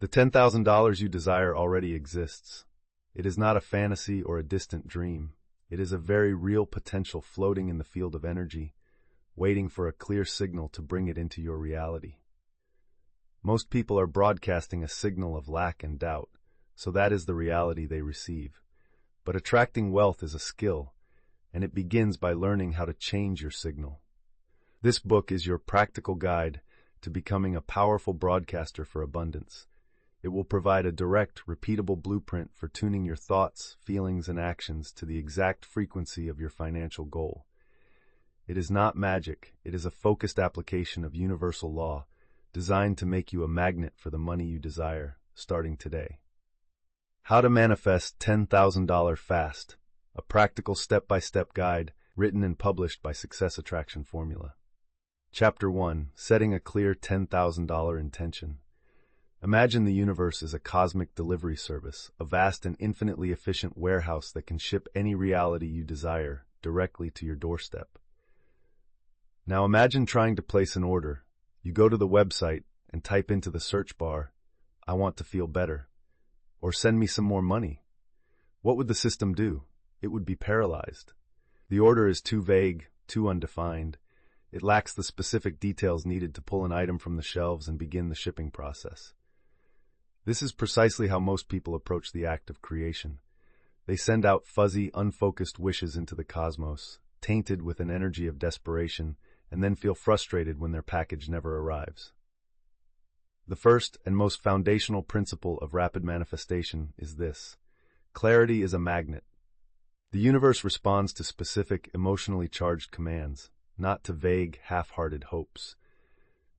The $10,000 you desire already exists. It is not a fantasy or a distant dream. It is a very real potential floating in the field of energy, waiting for a clear signal to bring it into your reality. Most people are broadcasting a signal of lack and doubt, so that is the reality they receive. But attracting wealth is a skill, and it begins by learning how to change your signal. This book is your practical guide to becoming a powerful broadcaster for abundance. It will provide a direct, repeatable blueprint for tuning your thoughts, feelings, and actions to the exact frequency of your financial goal. It is not magic. It is a focused application of universal law, designed to make you a magnet for the money you desire, starting today. How to Manifest $10,000 Fast, a practical step-by-step guide written and published by Success Attraction Formula. Chapter 1. Setting a clear $10,000 intention. Imagine the universe as a cosmic delivery service, a vast and infinitely efficient warehouse that can ship any reality you desire directly to your doorstep. Now imagine trying to place an order. You go to the website and type into the search bar, "I want to feel better," or "send me some more money." What would the system do? It would be paralyzed. The order is too vague, too undefined. It lacks the specific details needed to pull an item from the shelves and begin the shipping process. This is precisely how most people approach the act of creation. They send out fuzzy, unfocused wishes into the cosmos, tainted with an energy of desperation, and then feel frustrated when their package never arrives. The first and most foundational principle of rapid manifestation is this: clarity is a magnet. The universe responds to specific, emotionally charged commands, not to vague, half-hearted hopes.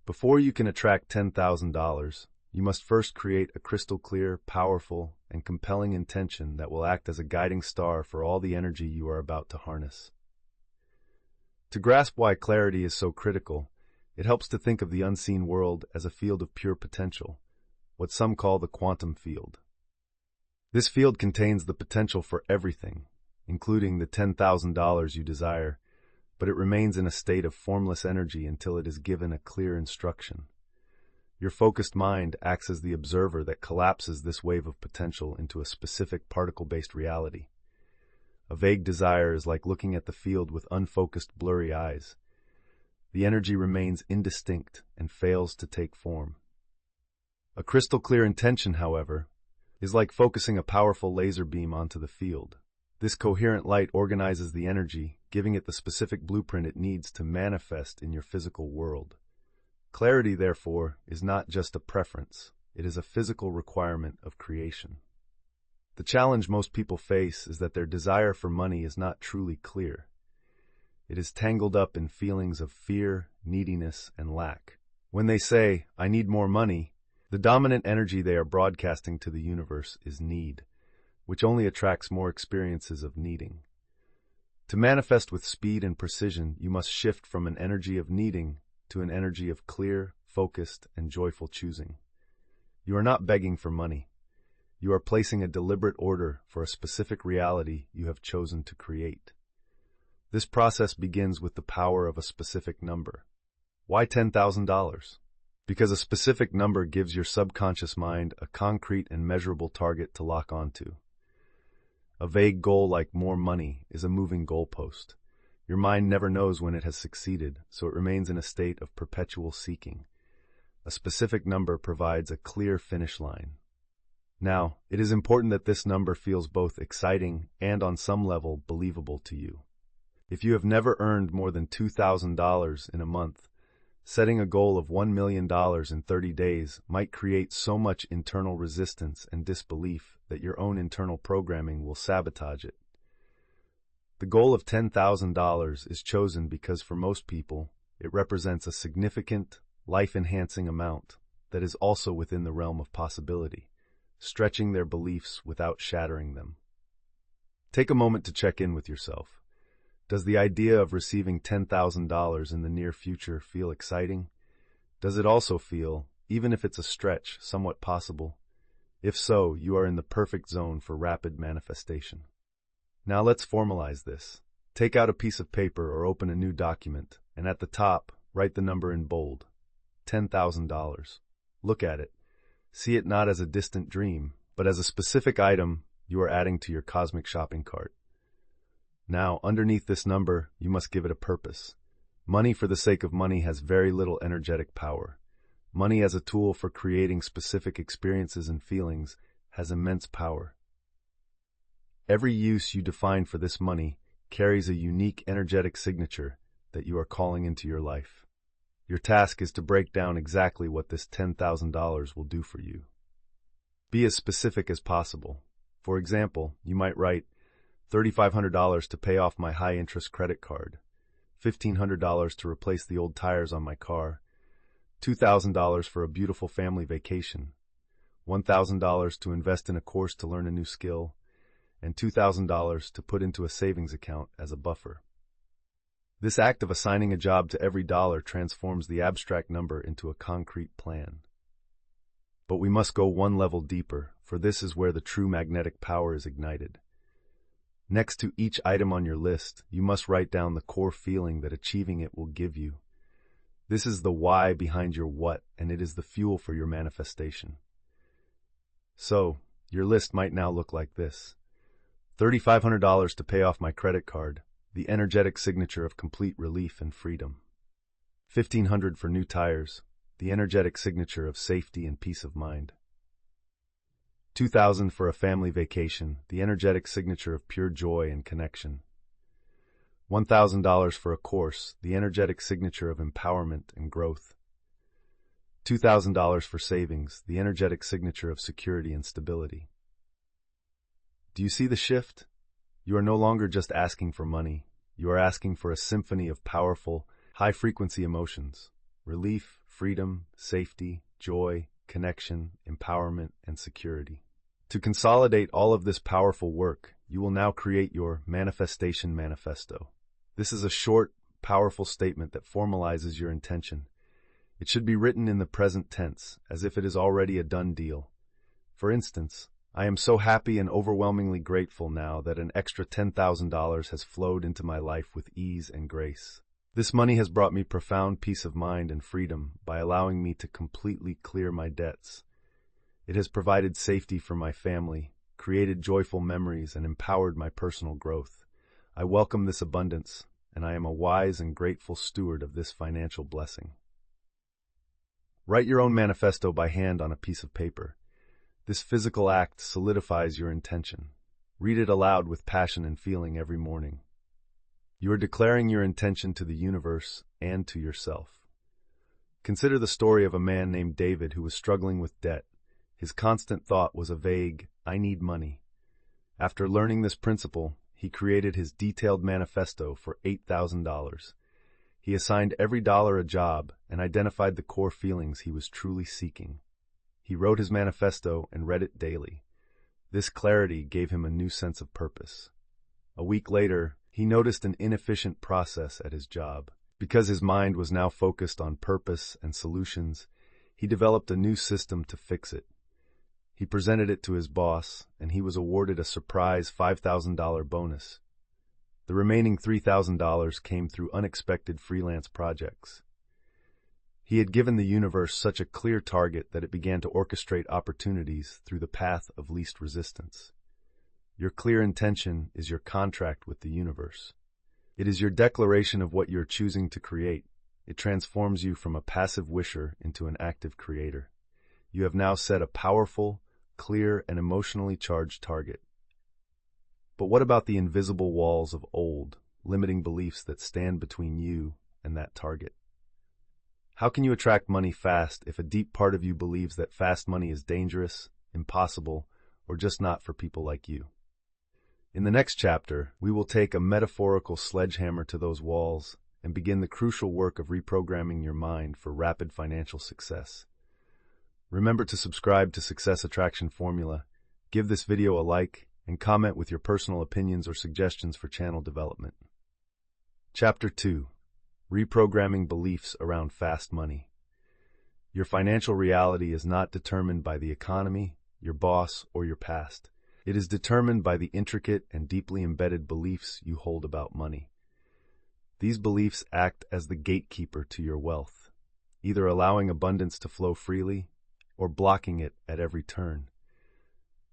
Before you can attract $10,000, you must first create a crystal-clear, powerful, and compelling intention that will act as a guiding star for all the energy you are about to harness. To grasp why clarity is so critical, it helps to think of the unseen world as a field of pure potential, what some call the quantum field. This field contains the potential for everything, including the $10,000 you desire, but it remains in a state of formless energy until it is given a clear instruction. Your focused mind acts as the observer that collapses this wave of potential into a specific particle-based reality. A vague desire is like looking at the field with unfocused, blurry eyes. The energy remains indistinct and fails to take form. A crystal-clear intention, however, is like focusing a powerful laser beam onto the field. This coherent light organizes the energy, giving it the specific blueprint it needs to manifest in your physical world. Clarity, therefore, is not just a preference. It is a physical requirement of creation. The challenge most people face is that their desire for money is not truly clear. It is tangled up in feelings of fear, neediness, and lack. When they say, "I need more money," the dominant energy they are broadcasting to the universe is need, which only attracts more experiences of needing. To manifest with speed and precision, you must shift from an energy of needing to an energy of clear, focused, and joyful choosing. You are not begging for money. You are placing a deliberate order for a specific reality you have chosen to create. This process begins with the power of a specific number. Why $10,000? Because a specific number gives your subconscious mind a concrete and measurable target to lock onto. A vague goal like more money is a moving goalpost. Your mind never knows when it has succeeded, so it remains in a state of perpetual seeking. A specific number provides a clear finish line. Now, it is important that this number feels both exciting and, on some level, believable to you. If you have never earned more than $2,000 in a month, setting a goal of $1 million in 30 days might create so much internal resistance and disbelief that your own internal programming will sabotage it. The goal of $10,000 is chosen because for most people, it represents a significant, life-enhancing amount that is also within the realm of possibility, stretching their beliefs without shattering them. Take a moment to check in with yourself. Does the idea of receiving $10,000 in the near future feel exciting? Does it also feel, even if it's a stretch, somewhat possible? If so, you are in the perfect zone for rapid manifestation. Now let's formalize this. Take out a piece of paper or open a new document, and at the top, write the number in bold. $10,000. Look at it. See it not as a distant dream, but as a specific item you are adding to your cosmic shopping cart. Now, underneath this number, you must give it a purpose. Money for the sake of money has very little energetic power. Money as a tool for creating specific experiences and feelings has immense power. Every use you define for this money carries a unique energetic signature that you are calling into your life. Your task is to break down exactly what this $10,000 will do for you. Be as specific as possible. For example, you might write $3,500 to pay off my high-interest credit card, $1,500 to replace the old tires on my car, $2,000 for a beautiful family vacation, $1,000 to invest in a course to learn a new skill, and $2,000 to put into a savings account as a buffer. This act of assigning a job to every dollar transforms the abstract number into a concrete plan. But we must go one level deeper, for this is where the true magnetic power is ignited. Next to each item on your list, you must write down the core feeling that achieving it will give you. This is the why behind your what, and it is the fuel for your manifestation. So, your list might now look like this. $3,500 to pay off my credit card, the energetic signature of complete relief and freedom. $1,500 for new tires, the energetic signature of safety and peace of mind. $2,000 for a family vacation, the energetic signature of pure joy and connection. $1,000 for a course, the energetic signature of empowerment and growth. $2,000 for savings, the energetic signature of security and stability. Do you see the shift? You are no longer just asking for money. You are asking for a symphony of powerful, high-frequency emotions: relief, freedom, safety, joy, connection, empowerment, and security. To consolidate all of this powerful work, you will now create your Manifestation Manifesto. This is a short, powerful statement that formalizes your intention. It should be written in the present tense, as if it is already a done deal. For instance, I am so happy and overwhelmingly grateful now that an extra $10,000 has flowed into my life with ease and grace. This money has brought me profound peace of mind and freedom by allowing me to completely clear my debts. It has provided safety for my family, created joyful memories, and empowered my personal growth. I welcome this abundance, and I am a wise and grateful steward of this financial blessing. Write your own manifesto by hand on a piece of paper. This physical act solidifies your intention. Read it aloud with passion and feeling every morning. You are declaring your intention to the universe and to yourself. Consider the story of a man named David who was struggling with debt. His constant thought was a vague, "I need money." After learning this principle, he created his detailed manifesto for $8,000. He assigned every dollar a job and identified the core feelings he was truly seeking. He wrote his manifesto and read it daily. This clarity gave him a new sense of purpose. A week later, he noticed an inefficient process at his job. Because his mind was now focused on purpose and solutions, he developed a new system to fix it. He presented it to his boss, and he was awarded a surprise $5,000 bonus. The remaining $3,000 came through unexpected freelance projects. He had given the universe such a clear target that it began to orchestrate opportunities through the path of least resistance. Your clear intention is your contract with the universe. It is your declaration of what you're choosing to create. It transforms you from a passive wisher into an active creator. You have now set a powerful, clear, and emotionally charged target. But what about the invisible walls of old, limiting beliefs that stand between you and that target? How can you attract money fast if a deep part of you believes that fast money is dangerous, impossible, or just not for people like you? In the next chapter, we will take a metaphorical sledgehammer to those walls and begin the crucial work of reprogramming your mind for rapid financial success. Remember to subscribe to Success Attraction Formula, give this video a like, and comment with your personal opinions or suggestions for channel development. Chapter 2. Reprogramming Beliefs Around Fast Money. Your financial reality is not determined by the economy, your boss, or your past. It is determined by the intricate and deeply embedded beliefs you hold about money. These beliefs act as the gatekeeper to your wealth, either allowing abundance to flow freely or blocking it at every turn.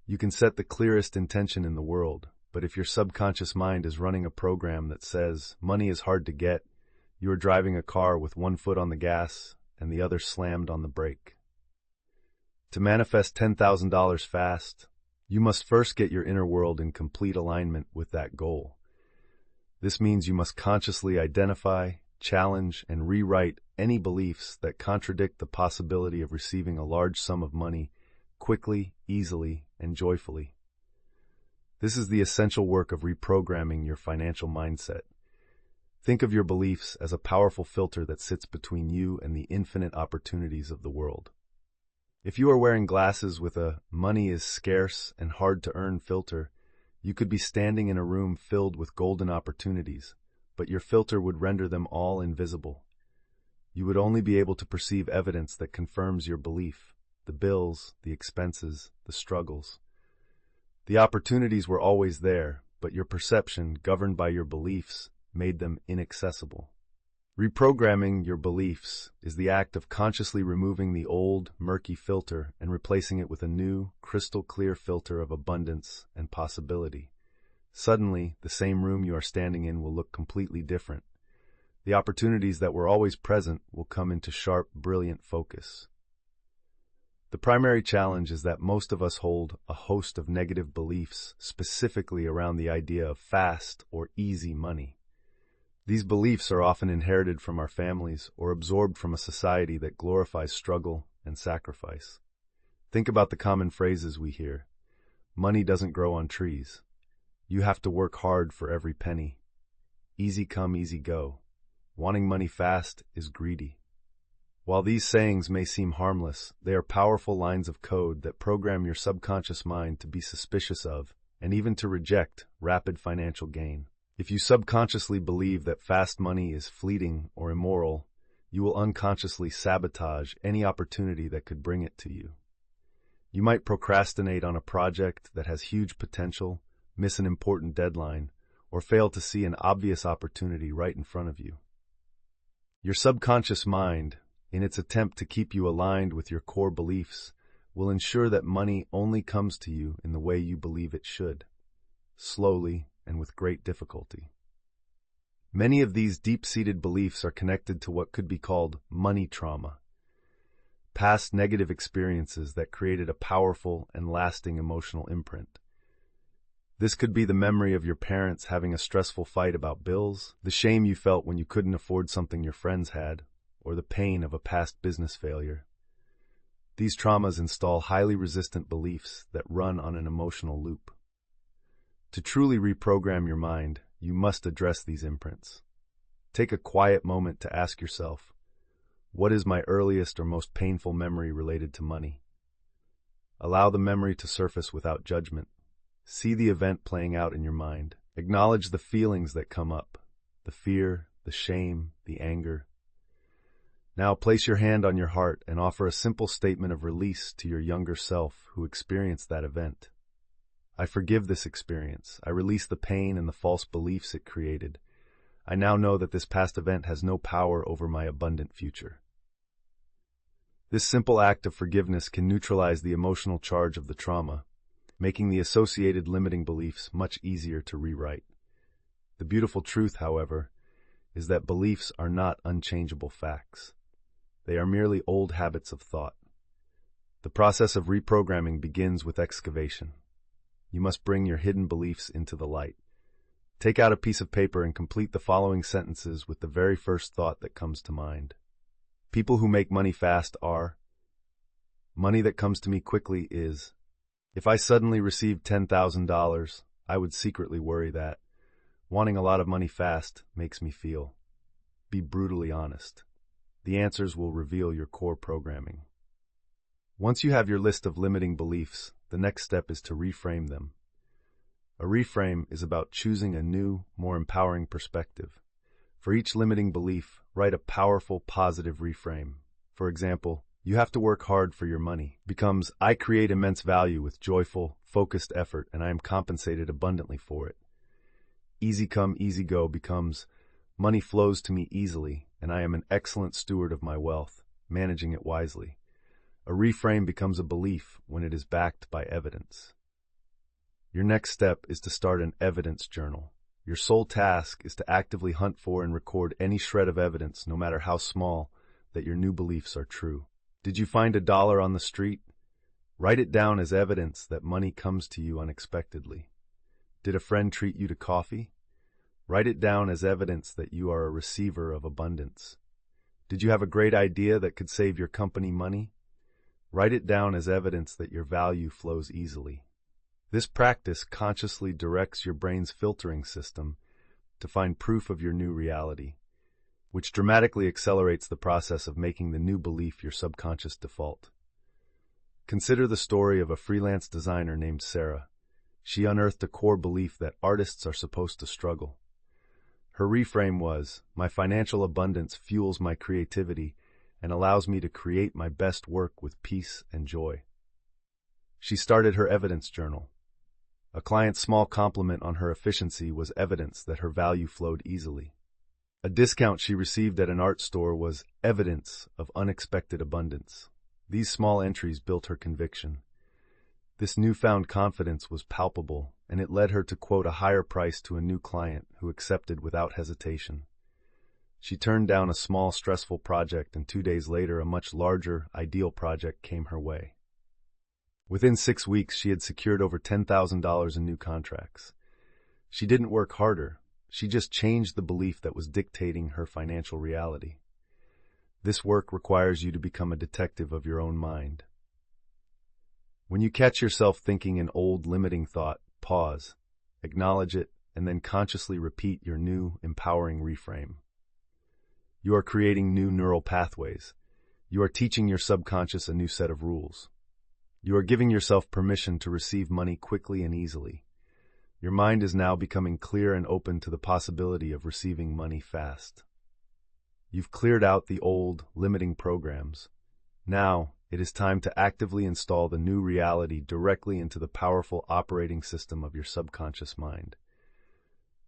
You can set the clearest intention in the world, but if your subconscious mind is running a program that says money is hard to get, you are driving a car with one foot on the gas and the other slammed on the brake. To manifest $10,000 fast, you must first get your inner world in complete alignment with that goal. This means you must consciously identify, challenge, and rewrite any beliefs that contradict the possibility of receiving a large sum of money quickly, easily, and joyfully. This is the essential work of reprogramming your financial mindset. Think of your beliefs as a powerful filter that sits between you and the infinite opportunities of the world. If you are wearing glasses with a "money is scarce and hard to earn" filter, you could be standing in a room filled with golden opportunities, but your filter would render them all invisible. You would only be able to perceive evidence that confirms your belief: the bills, the expenses, the struggles. The opportunities were always there, but your perception, governed by your beliefs, made them inaccessible. Reprogramming your beliefs is the act of consciously removing the old, murky filter and replacing it with a new, crystal-clear filter of abundance and possibility. Suddenly, the same room you are standing in will look completely different. The opportunities that were always present will come into sharp, brilliant focus. The primary challenge is that most of us hold a host of negative beliefs specifically around the idea of fast or easy money. These beliefs are often inherited from our families or absorbed from a society that glorifies struggle and sacrifice. Think about the common phrases we hear. Money doesn't grow on trees. You have to work hard for every penny. Easy come, easy go. Wanting money fast is greedy. While these sayings may seem harmless, they are powerful lines of code that program your subconscious mind to be suspicious of, and even to reject, rapid financial gain. If you subconsciously believe that fast money is fleeting or immoral, you will unconsciously sabotage any opportunity that could bring it to you. You might procrastinate on a project that has huge potential, miss an important deadline, or fail to see an obvious opportunity right in front of you. Your subconscious mind, in its attempt to keep you aligned with your core beliefs, will ensure that money only comes to you in the way you believe it should, slowly and with great difficulty. Many of these deep-seated beliefs are connected to what could be called money trauma, past negative experiences that created a powerful and lasting emotional imprint. This could be the memory of your parents having a stressful fight about bills, the shame you felt when you couldn't afford something your friends had, or the pain of a past business failure. These traumas install highly resistant beliefs that run on an emotional loop. To truly reprogram your mind, you must address these imprints. Take a quiet moment to ask yourself, what is my earliest or most painful memory related to money? Allow the memory to surface without judgment. See the event playing out in your mind. Acknowledge the feelings that come up, the fear, the shame, the anger. Now place your hand on your heart and offer a simple statement of release to your younger self who experienced that event. I forgive this experience. I release the pain and the false beliefs it created. I now know that this past event has no power over my abundant future. This simple act of forgiveness can neutralize the emotional charge of the trauma, making the associated limiting beliefs much easier to rewrite. The beautiful truth, however, is that beliefs are not unchangeable facts. They are merely old habits of thought. The process of reprogramming begins with excavation. You must bring your hidden beliefs into the light. Take out a piece of paper and complete the following sentences with the very first thought that comes to mind. People who make money fast are. Money that comes to me quickly is. If I suddenly received $10,000, I would secretly worry that. Wanting a lot of money fast makes me feel. Be brutally honest. The answers will reveal your core programming. Once you have your list of limiting beliefs, the next step is to reframe them. A reframe is about choosing a new, more empowering perspective. For each limiting belief, write a powerful, positive reframe. For example, you have to work hard for your money becomes, I create immense value with joyful, focused effort, and I am compensated abundantly for it. Easy come, easy go becomes, money flows to me easily, and I am an excellent steward of my wealth, managing it wisely. A reframe becomes a belief when it is backed by evidence. Your next step is to start an evidence journal. Your sole task is to actively hunt for and record any shred of evidence, no matter how small, that your new beliefs are true. Did you find $1 on the street? Write it down as evidence that money comes to you unexpectedly. Did a friend treat you to coffee? Write it down as evidence that you are a receiver of abundance. Did you have a great idea that could save your company money? Write it down as evidence that your value flows easily. This practice consciously directs your brain's filtering system to find proof of your new reality, which dramatically accelerates the process of making the new belief your subconscious default. Consider the story of a freelance designer named Sarah. She unearthed a core belief that artists are supposed to struggle. Her reframe was, "My financial abundance fuels my creativity and allows me to create my best work with peace and joy." She started her evidence journal. A client's small compliment on her efficiency was evidence that her value flowed easily. A discount she received at an art store was evidence of unexpected abundance. These small entries built her conviction. This newfound confidence was palpable, and it led her to quote a higher price to a new client who accepted without hesitation. She turned down a small, stressful project, and 2 days later, a much larger, ideal project came her way. Within 6 weeks, she had secured over $10,000 in new contracts. She didn't work harder. She just changed the belief that was dictating her financial reality. This work requires you to become a detective of your own mind. When you catch yourself thinking an old, limiting thought, pause, acknowledge it, and then consciously repeat your new, empowering reframe. You are creating new neural pathways. You are teaching your subconscious a new set of rules. You are giving yourself permission to receive money quickly and easily. Your mind is now becoming clear and open to the possibility of receiving money fast. You've cleared out the old, limiting programs. Now, it is time to actively install the new reality directly into the powerful operating system of your subconscious mind.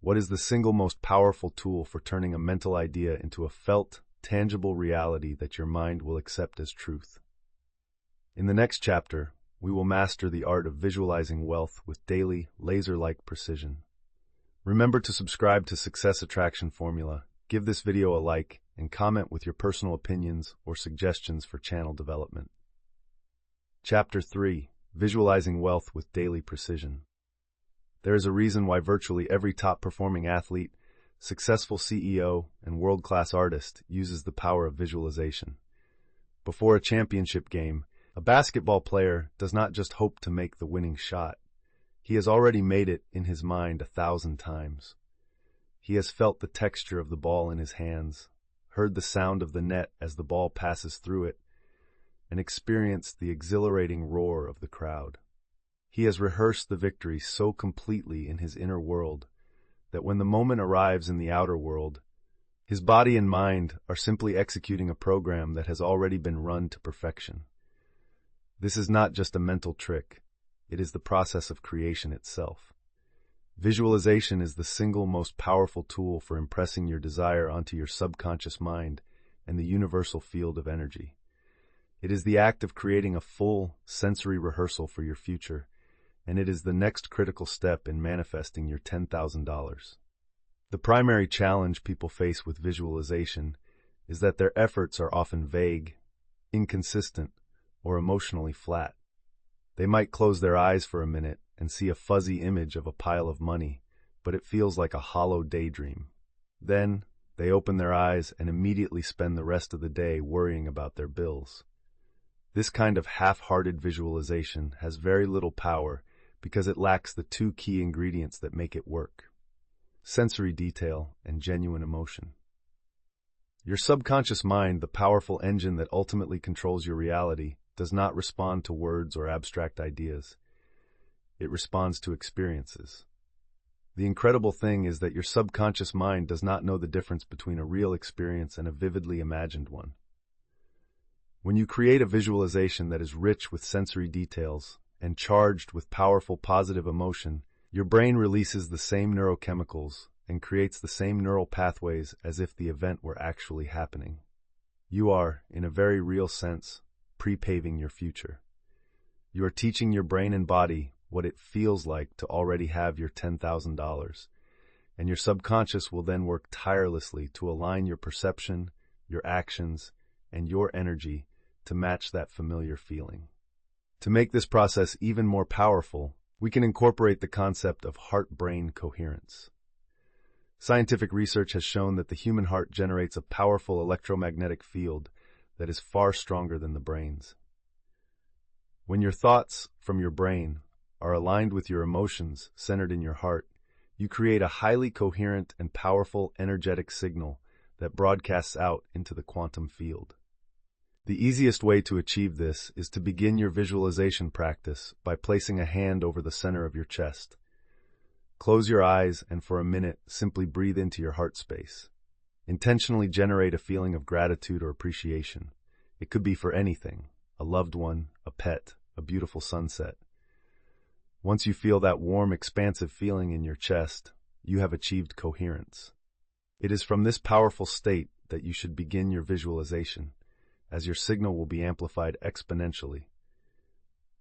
What is the single most powerful tool for turning a mental idea into a felt, tangible reality that your mind will accept as truth? In the next chapter, we will master the art of visualizing wealth with daily, laser-like precision. Remember to subscribe to Success Attraction Formula, give this video a like, and comment with your personal opinions or suggestions for channel development. Chapter 3. Visualizing Wealth with Daily Precision. There is a reason why virtually every top-performing athlete, successful CEO, and world-class artist uses the power of visualization. Before a championship game, a basketball player does not just hope to make the winning shot. He has already made it in his mind 1,000 times. He has felt the texture of the ball in his hands, heard the sound of the net as the ball passes through it, and experienced the exhilarating roar of the crowd. He has rehearsed the victory so completely in his inner world that when the moment arrives in the outer world, his body and mind are simply executing a program that has already been run to perfection. This is not just a mental trick, it is the process of creation itself. Visualization is the single most powerful tool for impressing your desire onto your subconscious mind and the universal field of energy. It is the act of creating a full, sensory rehearsal for your future, and it is the next critical step in manifesting your $10,000. The primary challenge people face with visualization is that their efforts are often vague, inconsistent, or emotionally flat. They might close their eyes for a minute and see a fuzzy image of a pile of money, but it feels like a hollow daydream. Then, they open their eyes and immediately spend the rest of the day worrying about their bills. This kind of half-hearted visualization has very little power because it lacks the two key ingredients that make it work: sensory detail and genuine emotion. Your subconscious mind, the powerful engine that ultimately controls your reality, does not respond to words or abstract ideas. It responds to experiences. The incredible thing is that your subconscious mind does not know the difference between a real experience and a vividly imagined one. When you create a visualization that is rich with sensory details and charged with powerful positive emotion, your brain releases the same neurochemicals and creates the same neural pathways as if the event were actually happening. You are, in a very real sense, pre-paving your future. You are teaching your brain and body what it feels like to already have your $10,000, and your subconscious will then work tirelessly to align your perception, your actions, and your energy to match that familiar feeling. To make this process even more powerful, we can incorporate the concept of heart-brain coherence. Scientific research has shown that the human heart generates a powerful electromagnetic field that is far stronger than the brain's. When your thoughts from your brain are aligned with your emotions centered in your heart, you create a highly coherent and powerful energetic signal that broadcasts out into the quantum field. The easiest way to achieve this is to begin your visualization practice by placing a hand over the center of your chest. Close your eyes and for a minute, simply breathe into your heart space. Intentionally generate a feeling of gratitude or appreciation. It could be for anything, a loved one, a pet, a beautiful sunset. Once you feel that warm, expansive feeling in your chest, you have achieved coherence. It is from this powerful state that you should begin your visualization, as your signal will be amplified exponentially.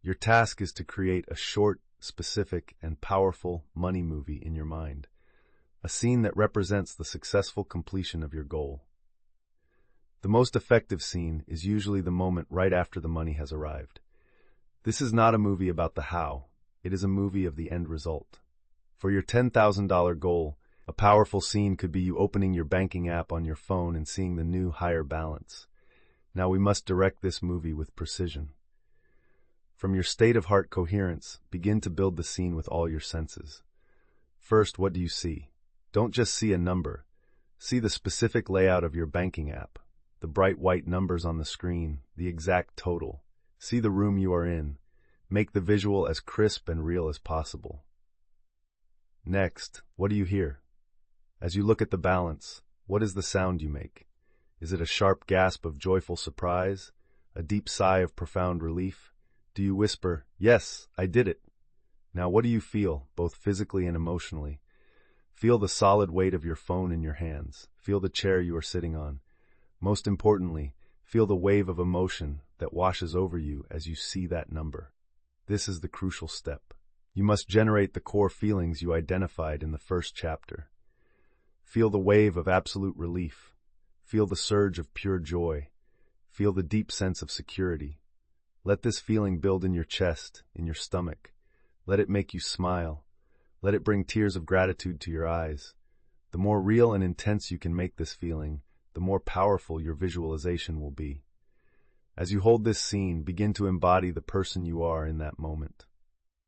Your task is to create a short, specific, and powerful money movie in your mind, a scene that represents the successful completion of your goal. The most effective scene is usually the moment right after the money has arrived. This is not a movie about the how, it is a movie of the end result. For your $10,000 goal, a powerful scene could be you opening your banking app on your phone and seeing the new higher balance. Now we must direct this movie with precision. From your state of heart coherence, begin to build the scene with all your senses. First, what do you see? Don't just see a number. See the specific layout of your banking app, the bright white numbers on the screen, the exact total. See the room you are in. Make the visual as crisp and real as possible. Next, what do you hear? As you look at the balance, what is the sound you make? Is it a sharp gasp of joyful surprise? A deep sigh of profound relief? Do you whisper, "Yes, I did it"? Now what do you feel, both physically and emotionally? Feel the solid weight of your phone in your hands. Feel the chair you are sitting on. Most importantly, feel the wave of emotion that washes over you as you see that number. This is the crucial step. You must generate the core feelings you identified in the first chapter. Feel the wave of absolute relief. Feel the surge of pure joy. Feel the deep sense of security. Let this feeling build in your chest, in your stomach. Let it make you smile. Let it bring tears of gratitude to your eyes. The more real and intense you can make this feeling, the more powerful your visualization will be. As you hold this scene, begin to embody the person you are in that moment.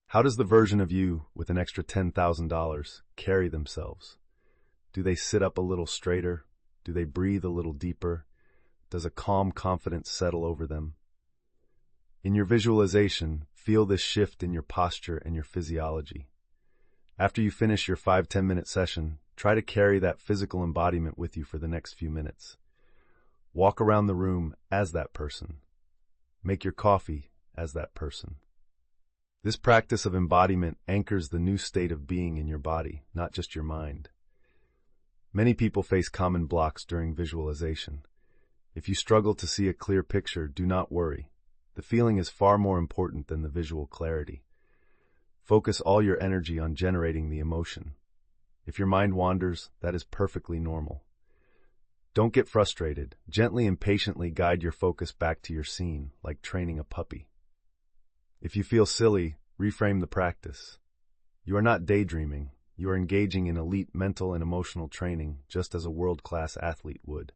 How does the version of you with an extra $10,000 carry themselves? Do they sit up a little straighter? Do they breathe a little deeper? Does a calm confidence settle over them? In your visualization, feel this shift in your posture and your physiology. After you finish your 5-10 minute session, try to carry that physical embodiment with you for the next few minutes. Walk around the room as that person. Make your coffee as that person. This practice of embodiment anchors the new state of being in your body, not just your mind. Many people face common blocks during visualization. If you struggle to see a clear picture, do not worry. The feeling is far more important than the visual clarity. Focus all your energy on generating the emotion. If your mind wanders, that is perfectly normal. Don't get frustrated. Gently and patiently guide your focus back to your scene, like training a puppy. If you feel silly, reframe the practice. You are not daydreaming. You are engaging in elite mental and emotional training, just as a world-class athlete would.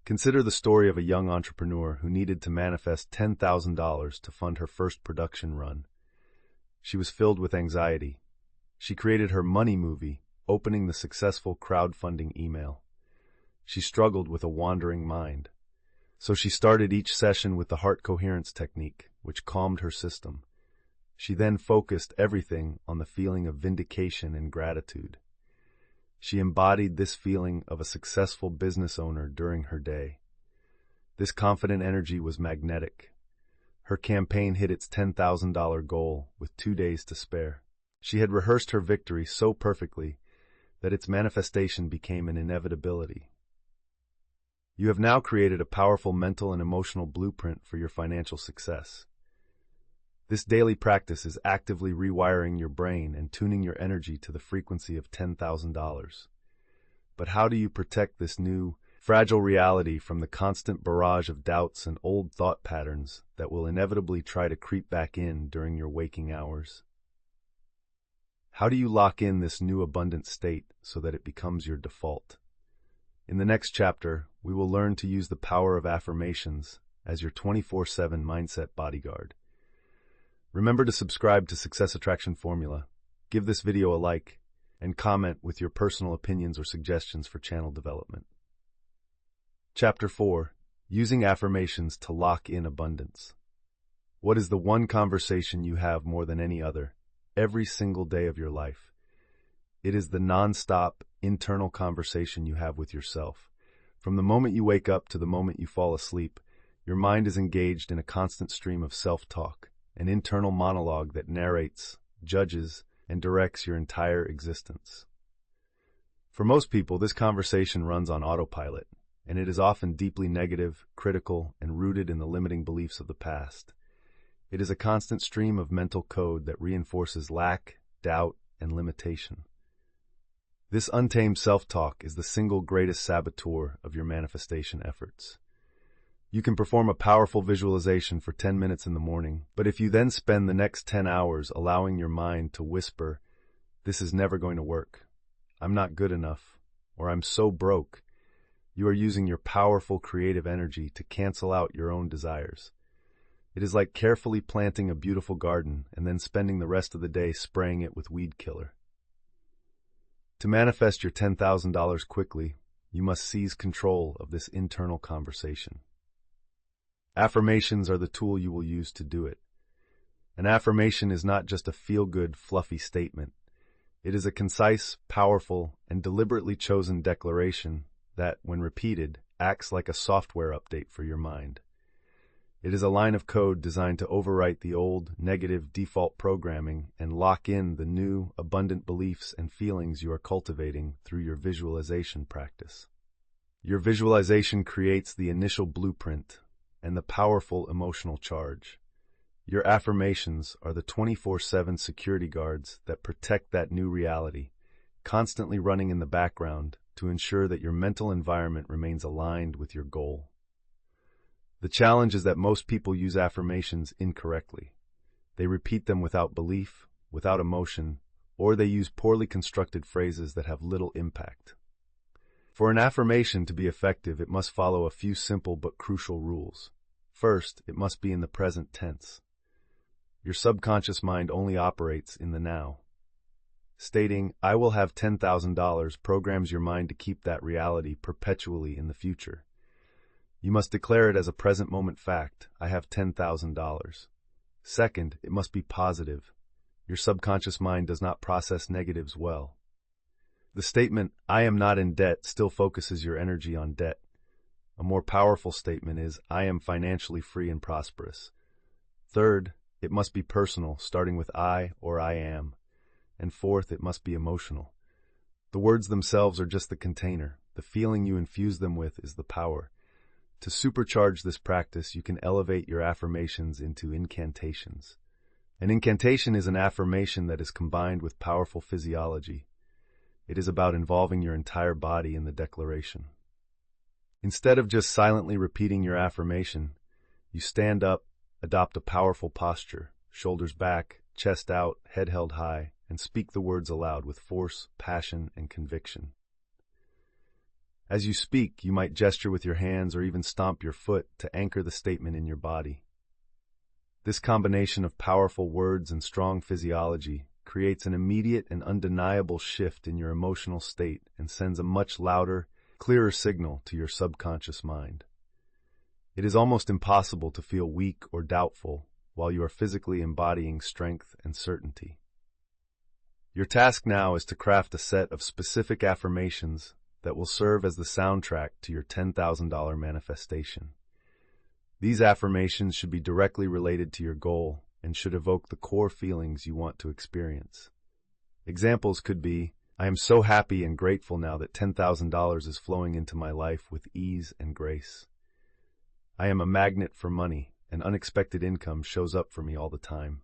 Consider the story of a young entrepreneur who needed to manifest $10,000 to fund her first production run. She was filled with anxiety. She created her money movie, opening the successful crowdfunding email. She struggled with a wandering mind. So she started each session with the heart coherence technique, which calmed her system. She then focused everything on the feeling of vindication and gratitude. She embodied this feeling of a successful business owner during her day. This confident energy was magnetic. Her campaign hit its $10,000 goal with 2 days to spare. She had rehearsed her victory so perfectly that its manifestation became an inevitability. You have now created a powerful mental and emotional blueprint for your financial success. This daily practice is actively rewiring your brain and tuning your energy to the frequency of $10,000. But how do you protect this new, fragile reality from the constant barrage of doubts and old thought patterns that will inevitably try to creep back in during your waking hours? How do you lock in this new abundant state so that it becomes your default? In the next chapter, we will learn to use the power of affirmations as your 24/7 mindset bodyguard. Remember to subscribe to Success Attraction Formula, give this video a like, and comment with your personal opinions or suggestions for channel development. Chapter 4. Using Affirmations to Lock in Abundance. What is the one conversation you have more than any other, every single day of your life? It is the non-stop, internal conversation you have with yourself. From the moment you wake up to the moment you fall asleep, your mind is engaged in a constant stream of self-talk, an internal monologue that narrates, judges, and directs your entire existence. For most people, this conversation runs on autopilot, and it is often deeply negative, critical, and rooted in the limiting beliefs of the past. It is a constant stream of mental code that reinforces lack, doubt, and limitation. This untamed self-talk is the single greatest saboteur of your manifestation efforts. You can perform a powerful visualization for 10 minutes in the morning, but if you then spend the next 10 hours allowing your mind to whisper, "This is never going to work," "I'm not good enough," or "I'm so broke," you are using your powerful creative energy to cancel out your own desires. It is like carefully planting a beautiful garden and then spending the rest of the day spraying it with weed killer. To manifest your $10,000 quickly, you must seize control of this internal conversation. Affirmations are the tool you will use to do it. An affirmation is not just a feel-good, fluffy statement. It is a concise, powerful, and deliberately chosen declaration that, when repeated, acts like a software update for your mind. It is a line of code designed to overwrite the old, negative default programming and lock in the new, abundant beliefs and feelings you are cultivating through your visualization practice. Your visualization creates the initial blueprint and the powerful emotional charge. Your affirmations are the 24/7 security guards that protect that new reality, constantly running in the background to ensure that your mental environment remains aligned with your goal. The challenge is that most people use affirmations incorrectly. They repeat them without belief, without emotion, or they use poorly constructed phrases that have little impact. For an affirmation to be effective, it must follow a few simple but crucial rules. First, it must be in the present tense. Your subconscious mind only operates in the now. Stating, "I will have $10,000" programs your mind to keep that reality perpetually in the future. You must declare it as a present moment fact, "I have $10,000. Second, it must be positive. Your subconscious mind does not process negatives well. The statement, "I am not in debt," still focuses your energy on debt. A more powerful statement is, "I am financially free and prosperous." Third, it must be personal, starting with "I" or "I am." And fourth, it must be emotional. The words themselves are just the container. The feeling you infuse them with is the power. To supercharge this practice, you can elevate your affirmations into incantations. An incantation is an affirmation that is combined with powerful physiology. It is about involving your entire body in the declaration. Instead of just silently repeating your affirmation, you stand up, adopt a powerful posture, shoulders back, chest out, head held high, and speak the words aloud with force, passion, and conviction. As you speak, you might gesture with your hands or even stomp your foot to anchor the statement in your body. This combination of powerful words and strong physiology creates an immediate and undeniable shift in your emotional state and sends a much louder, clearer signal to your subconscious mind. It is almost impossible to feel weak or doubtful while you are physically embodying strength and certainty. Your task now is to craft a set of specific affirmations that will serve as the soundtrack to your $10,000 manifestation. These affirmations should be directly related to your goal and should evoke the core feelings you want to experience. Examples could be, I am so happy and grateful now that $10,000 is flowing into my life with ease and grace. I am a magnet for money, and unexpected income shows up for me all the time.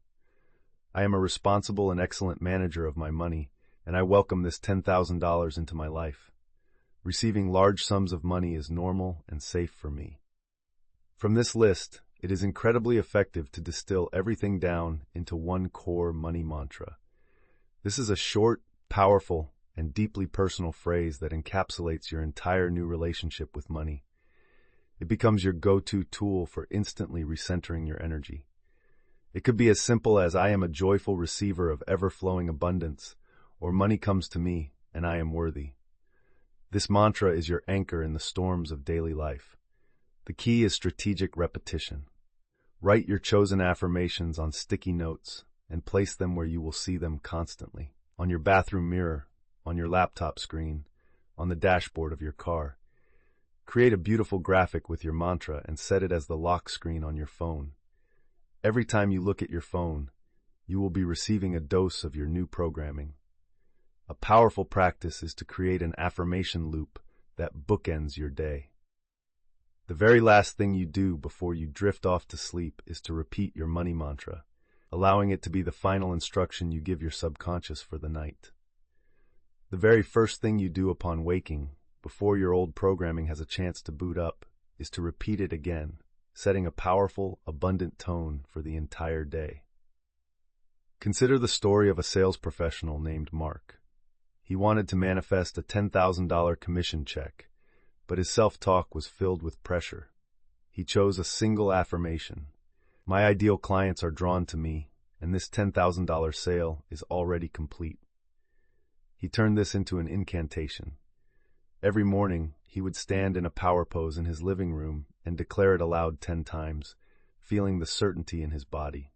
I am a responsible and excellent manager of my money, and I welcome this $10,000 into my life. Receiving large sums of money is normal and safe for me. From this list, it is incredibly effective to distill everything down into one core money mantra. This is a short, powerful, and deeply personal phrase that encapsulates your entire new relationship with money. It becomes your go-to tool for instantly recentering your energy. It could be as simple as I am a joyful receiver of ever-flowing abundance, or money comes to me and I am worthy. This mantra is your anchor in the storms of daily life. The key is strategic repetition. Write your chosen affirmations on sticky notes and place them where you will see them constantly. On your bathroom mirror, on your laptop screen, on the dashboard of your car. Create a beautiful graphic with your mantra and set it as the lock screen on your phone. Every time you look at your phone, you will be receiving a dose of your new programming. A powerful practice is to create an affirmation loop that bookends your day. The very last thing you do before you drift off to sleep is to repeat your money mantra, allowing it to be the final instruction you give your subconscious for the night. The very first thing you do upon waking, before your old programming has a chance to boot up, is to repeat it again, setting a powerful, abundant tone for the entire day. Consider the story of a sales professional named Mark. He wanted to manifest a $10,000 commission check, but his self-talk was filled with pressure. He chose a single affirmation. My ideal clients are drawn to me, and this $10,000 sale is already complete. He turned this into an incantation. Every morning, he would stand in a power pose in his living room and declare it aloud 10 times, feeling the certainty in his body.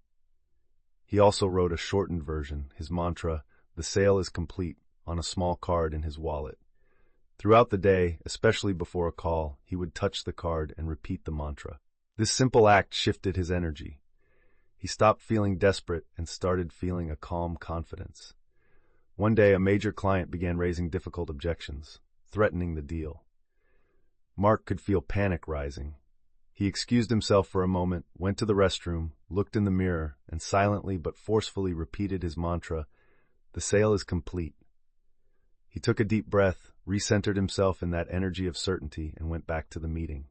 He also wrote a shortened version, his mantra, "The sale is complete," on a small card in his wallet. Throughout the day, especially before a call, he would touch the card and repeat the mantra. This simple act shifted his energy. He stopped feeling desperate and started feeling a calm confidence. One day, a major client began raising difficult objections, threatening the deal. Mark could feel panic rising. He excused himself for a moment, went to the restroom, looked in the mirror, and silently but forcefully repeated his mantra, "The sale is complete." He took a deep breath, recentered himself in that energy of certainty, and went back to the meeting.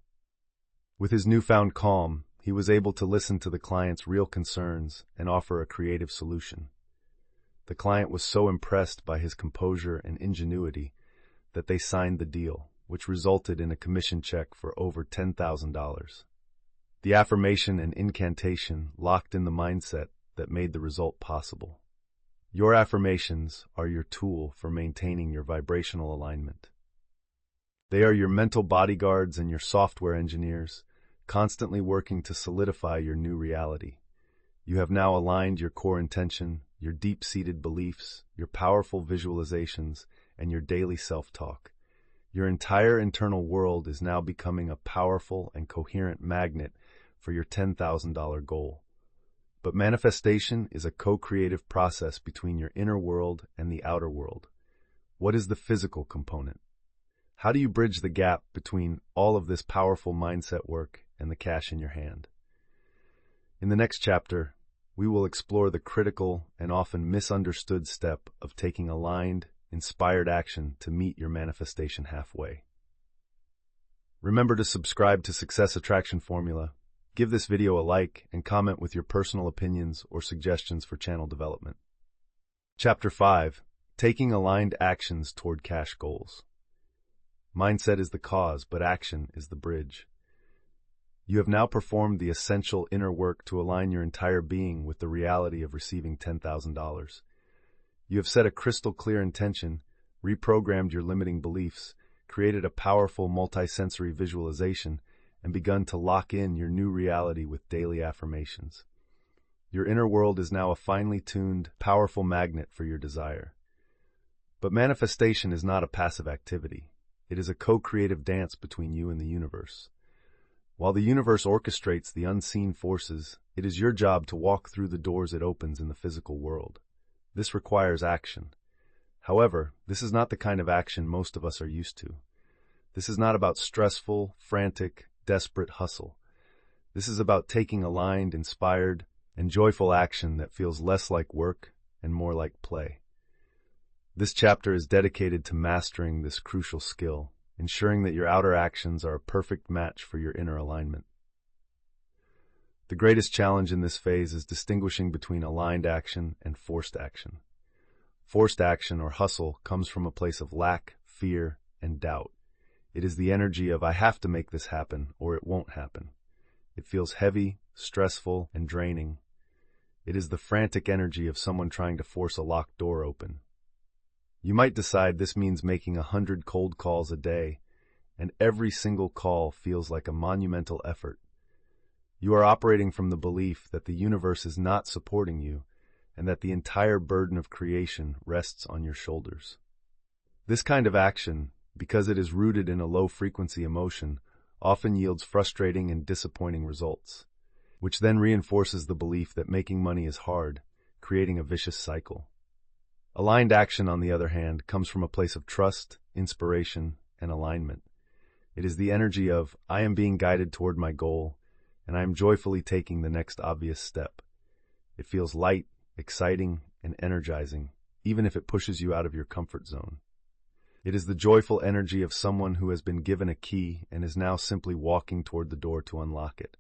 With his newfound calm, he was able to listen to the client's real concerns and offer a creative solution. The client was so impressed by his composure and ingenuity that they signed the deal, which resulted in a commission check for over $10,000. The affirmation and incantation locked in the mindset that made the result possible. Your affirmations are your tool for maintaining your vibrational alignment. They are your mental bodyguards and your software engineers, constantly working to solidify your new reality. You have now aligned your core intention, your deep-seated beliefs, your powerful visualizations, and your daily self-talk. Your entire internal world is now becoming a powerful and coherent magnet for your $10,000 goal. But manifestation is a co-creative process between your inner world and the outer world. What is the physical component? How do you bridge the gap between all of this powerful mindset work and the cash in your hand? In the next chapter, we will explore the critical and often misunderstood step of taking aligned, inspired action to meet your manifestation halfway. Remember to subscribe to Success Attraction Formula. Give this video a like and comment with your personal opinions or suggestions for channel development. Chapter 5. Taking aligned actions toward cash goals. Mindset is the cause, but action is the bridge. You have now performed the essential inner work to align your entire being with the reality of receiving $10,000. You have set a crystal clear intention, reprogrammed your limiting beliefs, created a powerful multisensory visualization, and begun to lock in your new reality with daily affirmations. Your inner world is now a finely tuned, powerful magnet for your desire. But manifestation is not a passive activity. It is a co-creative dance between you and the universe. While the universe orchestrates the unseen forces, it is your job to walk through the doors it opens in the physical world. This requires action. However, this is not the kind of action most of us are used to. This is not about stressful, frantic, desperate hustle. This is about taking aligned, inspired, and joyful action that feels less like work and more like play. This chapter is dedicated to mastering this crucial skill, ensuring that your outer actions are a perfect match for your inner alignment. The greatest challenge in this phase is distinguishing between aligned action and forced action. Forced action or hustle comes from a place of lack, fear, and doubt. It is the energy of "I have to make this happen or it won't happen." It feels heavy, stressful, and draining. It is the frantic energy of someone trying to force a locked door open. You might decide this means making 100 cold calls a day, and every single call feels like a monumental effort. You are operating from the belief that the universe is not supporting you, and that the entire burden of creation rests on your shoulders. This kind of action, because it is rooted in a low-frequency emotion, often yields frustrating and disappointing results, which then reinforces the belief that making money is hard, creating a vicious cycle. Aligned action, on the other hand, comes from a place of trust, inspiration, and alignment. It is the energy of "I am being guided toward my goal, and I am joyfully taking the next obvious step." It feels light, exciting, and energizing, even if it pushes you out of your comfort zone. It is the joyful energy of someone who has been given a key and is now simply walking toward the door to unlock it.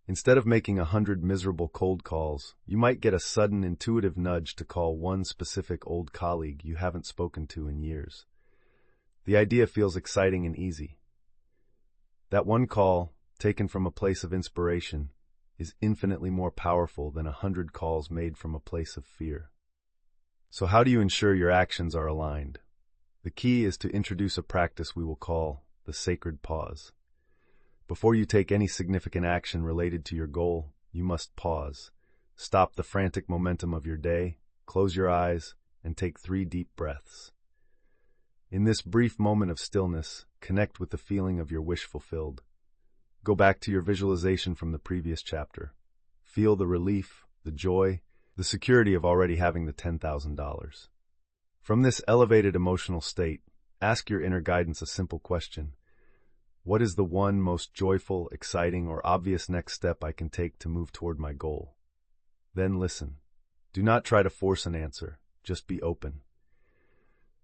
Instead of making 100 miserable cold calls, you might get a sudden intuitive nudge to call one specific old colleague you haven't spoken to in years. The idea feels exciting and easy. That one call, taken from a place of inspiration, is infinitely more powerful than 100 calls made from a place of fear. So how do you ensure your actions are aligned? The key is to introduce a practice we will call the sacred pause. Before you take any significant action related to your goal, you must pause. Stop the frantic momentum of your day, close your eyes, and take 3 deep breaths. In this brief moment of stillness, connect with the feeling of your wish fulfilled. Go back to your visualization from the previous chapter. Feel the relief, the joy, the security of already having the $10,000. From this elevated emotional state, ask your inner guidance a simple question. What is the one most joyful, exciting, or obvious next step I can take to move toward my goal? Then listen. Do not try to force an answer. Just be open.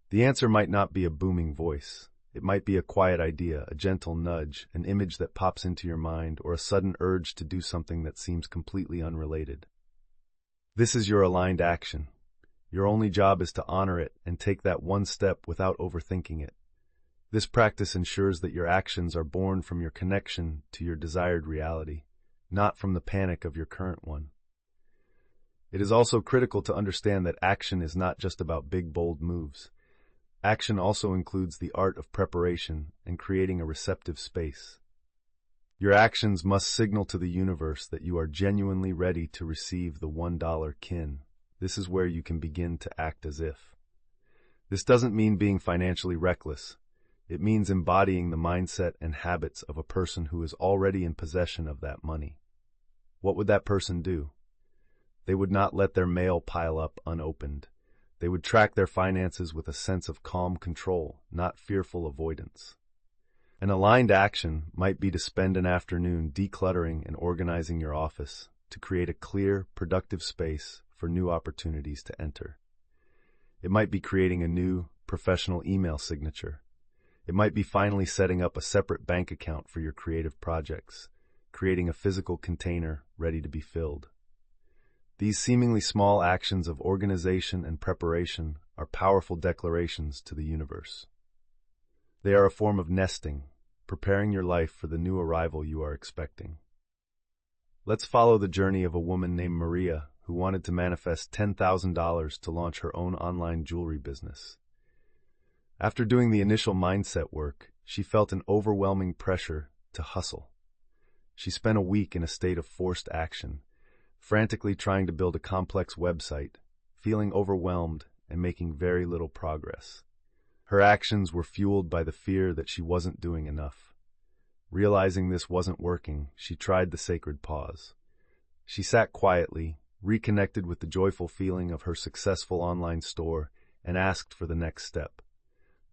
The answer might not be a booming voice. It might be a quiet idea, a gentle nudge, an image that pops into your mind, or a sudden urge to do something that seems completely unrelated. This is your aligned action. Your only job is to honor it and take that one step without overthinking it. This practice ensures that your actions are born from your connection to your desired reality, not from the panic of your current one. It is also critical to understand that action is not just about big, bold moves. Action also includes the art of preparation and creating a receptive space. Your actions must signal to the universe that you are genuinely ready to receive the $1 kin. This is where you can begin to act as if. This doesn't mean being financially reckless. It means embodying the mindset and habits of a person who is already in possession of that money. What would that person do? They would not let their mail pile up unopened. They would track their finances with a sense of calm control, not fearful avoidance. An aligned action might be to spend an afternoon decluttering and organizing your office to create a clear, productive space for new opportunities to enter. It might be creating a new, professional email signature. It might be finally setting up a separate bank account for your creative projects, creating a physical container ready to be filled. These seemingly small actions of organization and preparation are powerful declarations to the universe. They are a form of nesting, preparing your life for the new arrival you are expecting. Let's follow the journey of a woman named Maria who wanted to manifest $10,000 to launch her own online jewelry business. After doing the initial mindset work, she felt an overwhelming pressure to hustle. She spent a week in a state of forced action, frantically trying to build a complex website, feeling overwhelmed and making very little progress. Her actions were fueled by the fear that she wasn't doing enough. Realizing this wasn't working, she tried the sacred pause. She sat quietly, reconnected with the joyful feeling of her successful online store, and asked for the next step.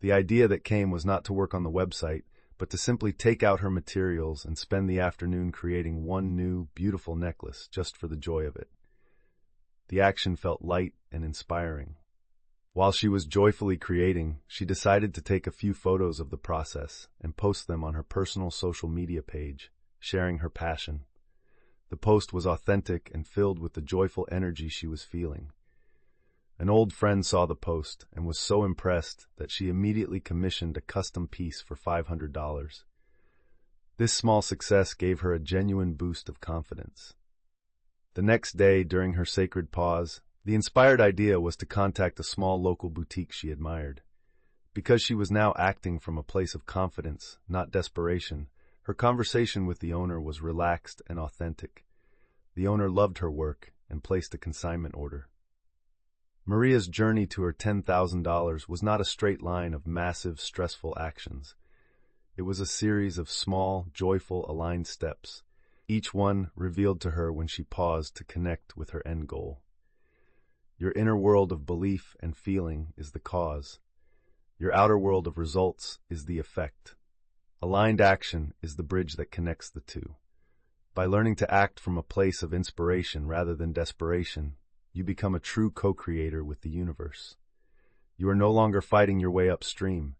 The idea that came was not to work on the website, but to simply take out her materials and spend the afternoon creating one new, beautiful necklace just for the joy of it. The action felt light and inspiring. While she was joyfully creating, she decided to take a few photos of the process and post them on her personal social media page, sharing her passion. The post was authentic and filled with the joyful energy she was feeling. An old friend saw the post and was so impressed that she immediately commissioned a custom piece for $500. This small success gave her a genuine boost of confidence. The next day, during her sacred pause, the inspired idea was to contact a small local boutique she admired. Because she was now acting from a place of confidence, not desperation, her conversation with the owner was relaxed and authentic. The owner loved her work and placed a consignment order. Maria's journey to her $10,000 was not a straight line of massive, stressful actions. It was a series of small, joyful, aligned steps, each one revealed to her when she paused to connect with her end goal. Your inner world of belief and feeling is the cause. Your outer world of results is the effect. Aligned action is the bridge that connects the two. By learning to act from a place of inspiration rather than desperation, you become a true co-creator with the universe. You are no longer fighting your way upstream.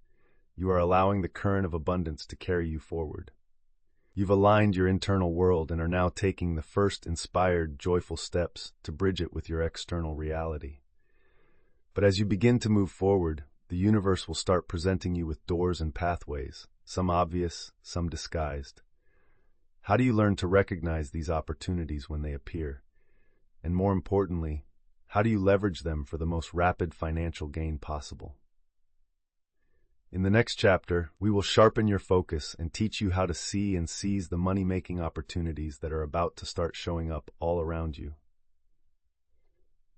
You are allowing the current of abundance to carry you forward. You've aligned your internal world and are now taking the first inspired, joyful steps to bridge it with your external reality. But as you begin to move forward, the universe will start presenting you with doors and pathways, some obvious, some disguised. How do you learn to recognize these opportunities when they appear? And more importantly, how do you leverage them for the most rapid financial gain possible? In the next chapter, we will sharpen your focus and teach you how to see and seize the money-making opportunities that are about to start showing up all around you.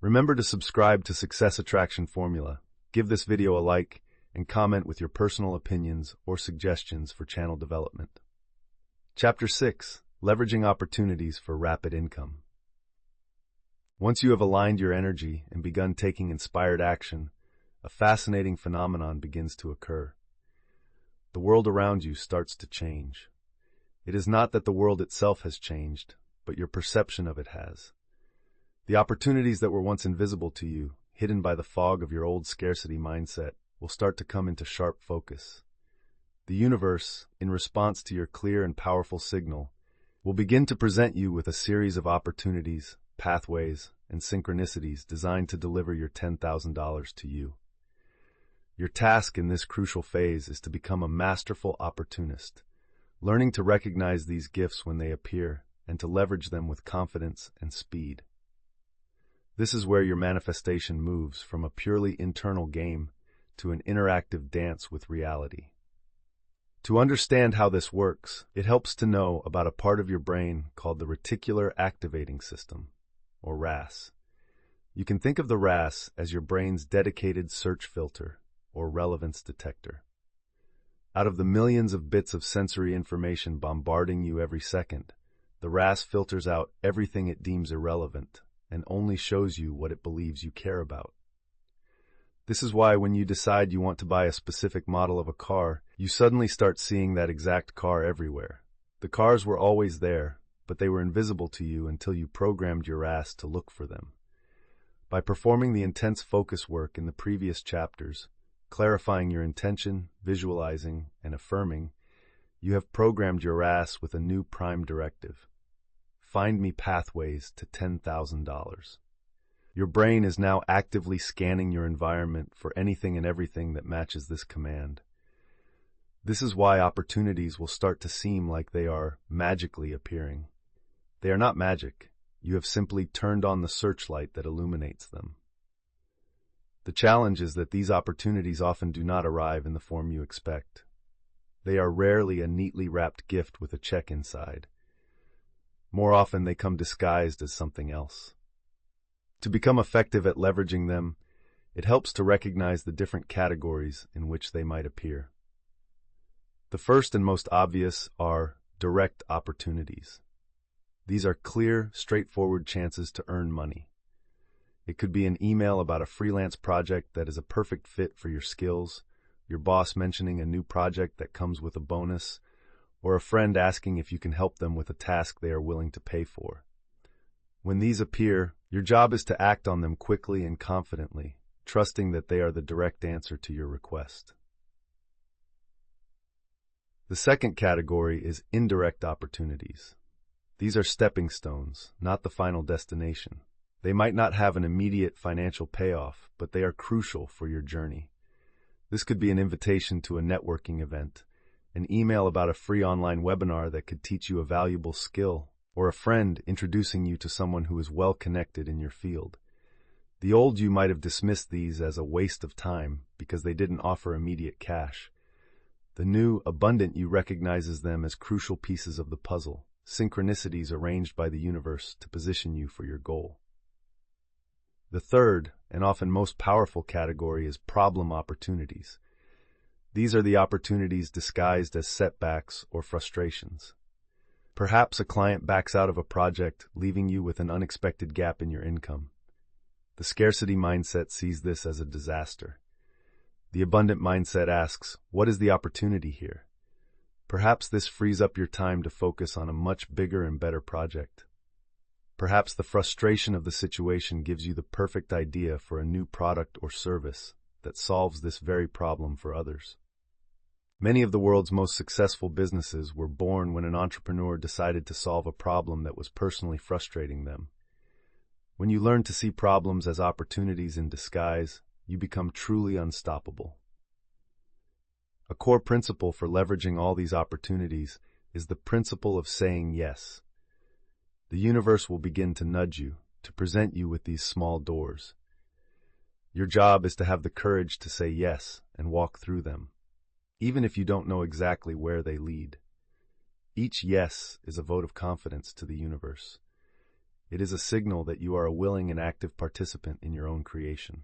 Remember to subscribe to Success Attraction Formula, give this video a like, and comment with your personal opinions or suggestions for channel development. Chapter 6. Leveraging Opportunities for Rapid Income. Once you have aligned your energy and begun taking inspired action, a fascinating phenomenon begins to occur. The world around you starts to change. It is not that the world itself has changed, but your perception of it has. The opportunities that were once invisible to you, hidden by the fog of your old scarcity mindset, will start to come into sharp focus. The universe, in response to your clear and powerful signal, will begin to present you with a series of opportunities, pathways, and synchronicities designed to deliver your $10,000 to you. Your task in this crucial phase is to become a masterful opportunist, learning to recognize these gifts when they appear and to leverage them with confidence and speed. This is where your manifestation moves from a purely internal game to an interactive dance with reality. To understand how this works, it helps to know about a part of your brain called the reticular activating system, or RAS. You can think of the RAS as your brain's dedicated search filter, or relevance detector. Out of the millions of bits of sensory information bombarding you every second, the RAS filters out everything it deems irrelevant and only shows you what it believes you care about. This is why when you decide you want to buy a specific model of a car, you suddenly start seeing that exact car everywhere. The cars were always there, but they were invisible to you until you programmed your RAS to look for them. By performing the intense focus work in the previous chapters, clarifying your intention, visualizing, and affirming, you have programmed your RAS with a new prime directive. Find me pathways to $10,000. Your brain is now actively scanning your environment for anything and everything that matches this command. This is why opportunities will start to seem like they are magically appearing. They are not magic. You have simply turned on the searchlight that illuminates them. The challenge is that these opportunities often do not arrive in the form you expect. They are rarely a neatly wrapped gift with a check inside. More often they come disguised as something else. To become effective at leveraging them, it helps to recognize the different categories in which they might appear. The first and most obvious are direct opportunities. These are clear, straightforward chances to earn money. It could be an email about a freelance project that is a perfect fit for your skills, your boss mentioning a new project that comes with a bonus, or a friend asking if you can help them with a task they are willing to pay for. When these appear, your job is to act on them quickly and confidently, trusting that they are the direct answer to your request. The second category is indirect opportunities. These are stepping stones, not the final destination. They might not have an immediate financial payoff, but they are crucial for your journey. This could be an invitation to a networking event, an email about a free online webinar that could teach you a valuable skill, or a friend introducing you to someone who is well connected in your field. The old you might have dismissed these as a waste of time because they didn't offer immediate cash. The new, abundant you recognizes them as crucial pieces of the puzzle, synchronicities arranged by the universe to position you for your goal. The third, and often most powerful category is problem opportunities. These are the opportunities disguised as setbacks or frustrations. Perhaps a client backs out of a project, leaving you with an unexpected gap in your income. The scarcity mindset sees this as a disaster. The abundant mindset asks, what is the opportunity here? Perhaps this frees up your time to focus on a much bigger and better project. Perhaps the frustration of the situation gives you the perfect idea for a new product or service that solves this very problem for others. Many of the world's most successful businesses were born when an entrepreneur decided to solve a problem that was personally frustrating them. When you learn to see problems as opportunities in disguise, you become truly unstoppable. A core principle for leveraging all these opportunities is the principle of saying yes. The universe will begin to nudge you, to present you with these small doors. Your job is to have the courage to say yes and walk through them, even if you don't know exactly where they lead. Each yes is a vote of confidence to the universe. It is a signal that you are a willing and active participant in your own creation.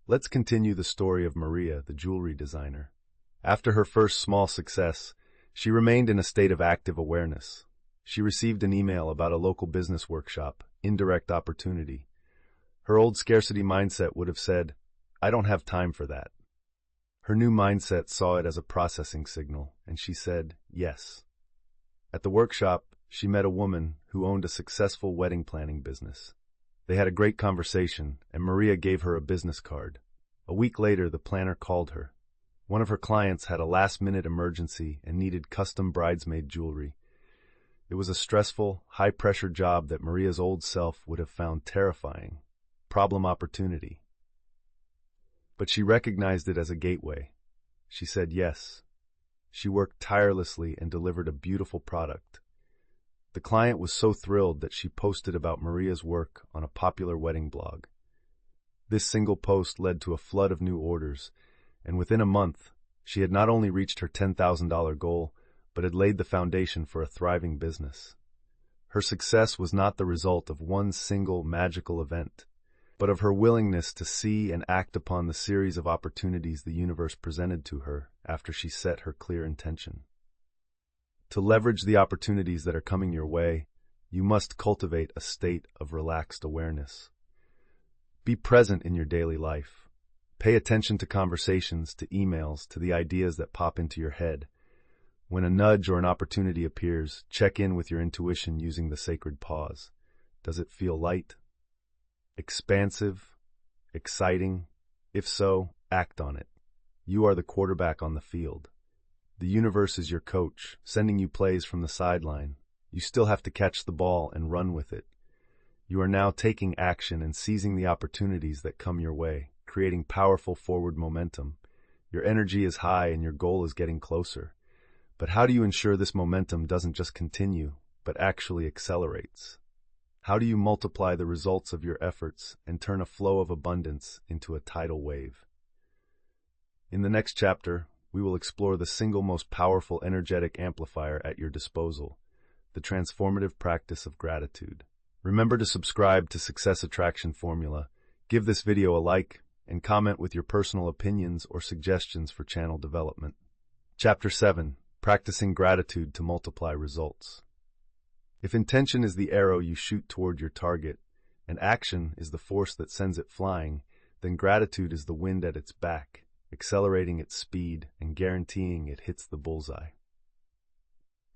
Let's continue the story of Maria, the jewelry designer. After her first small success, she remained in a state of active awareness. She received an email about a local business workshop, indirect opportunity. Her old scarcity mindset would have said, I don't have time for that. Her new mindset saw it as a processing signal, and she said, yes. At the workshop, she met a woman who owned a successful wedding planning business. They had a great conversation, and Maria gave her a business card. A week later, the planner called her. One of her clients had a last-minute emergency and needed custom bridesmaid jewelry. It was a stressful, high-pressure job that Maria's old self would have found terrifying. Problem opportunity. But she recognized it as a gateway. She said yes. She worked tirelessly and delivered a beautiful product. The client was so thrilled that she posted about Maria's work on a popular wedding blog. This single post led to a flood of new orders, and within a month, she had not only reached her $10,000 goal, but had laid the foundation for a thriving business. Her success was not the result of one single magical event, but of her willingness to see and act upon the series of opportunities the universe presented to her after she set her clear intention. To leverage the opportunities that are coming your way, you must cultivate a state of relaxed awareness. Be present in your daily life. Pay attention to conversations, to emails, to the ideas that pop into your head. When a nudge or an opportunity appears, check in with your intuition using the sacred pause. Does it feel light? Expansive? Exciting? If so, act on it. You are the quarterback on the field. The universe is your coach, sending you plays from the sideline. You still have to catch the ball and run with it. You are now taking action and seizing the opportunities that come your way, creating powerful forward momentum. Your energy is high and your goal is getting closer. But how do you ensure this momentum doesn't just continue, but actually accelerates? How do you multiply the results of your efforts and turn a flow of abundance into a tidal wave? In the next chapter, we will explore the single most powerful energetic amplifier at your disposal, the transformative practice of gratitude. Remember to subscribe to Success Attraction Formula, give this video a like, and comment with your personal opinions or suggestions for channel development. Chapter 7. Practicing Gratitude to Multiply Results. If intention is the arrow you shoot toward your target, and action is the force that sends it flying, then gratitude is the wind at its back, accelerating its speed and guaranteeing it hits the bullseye.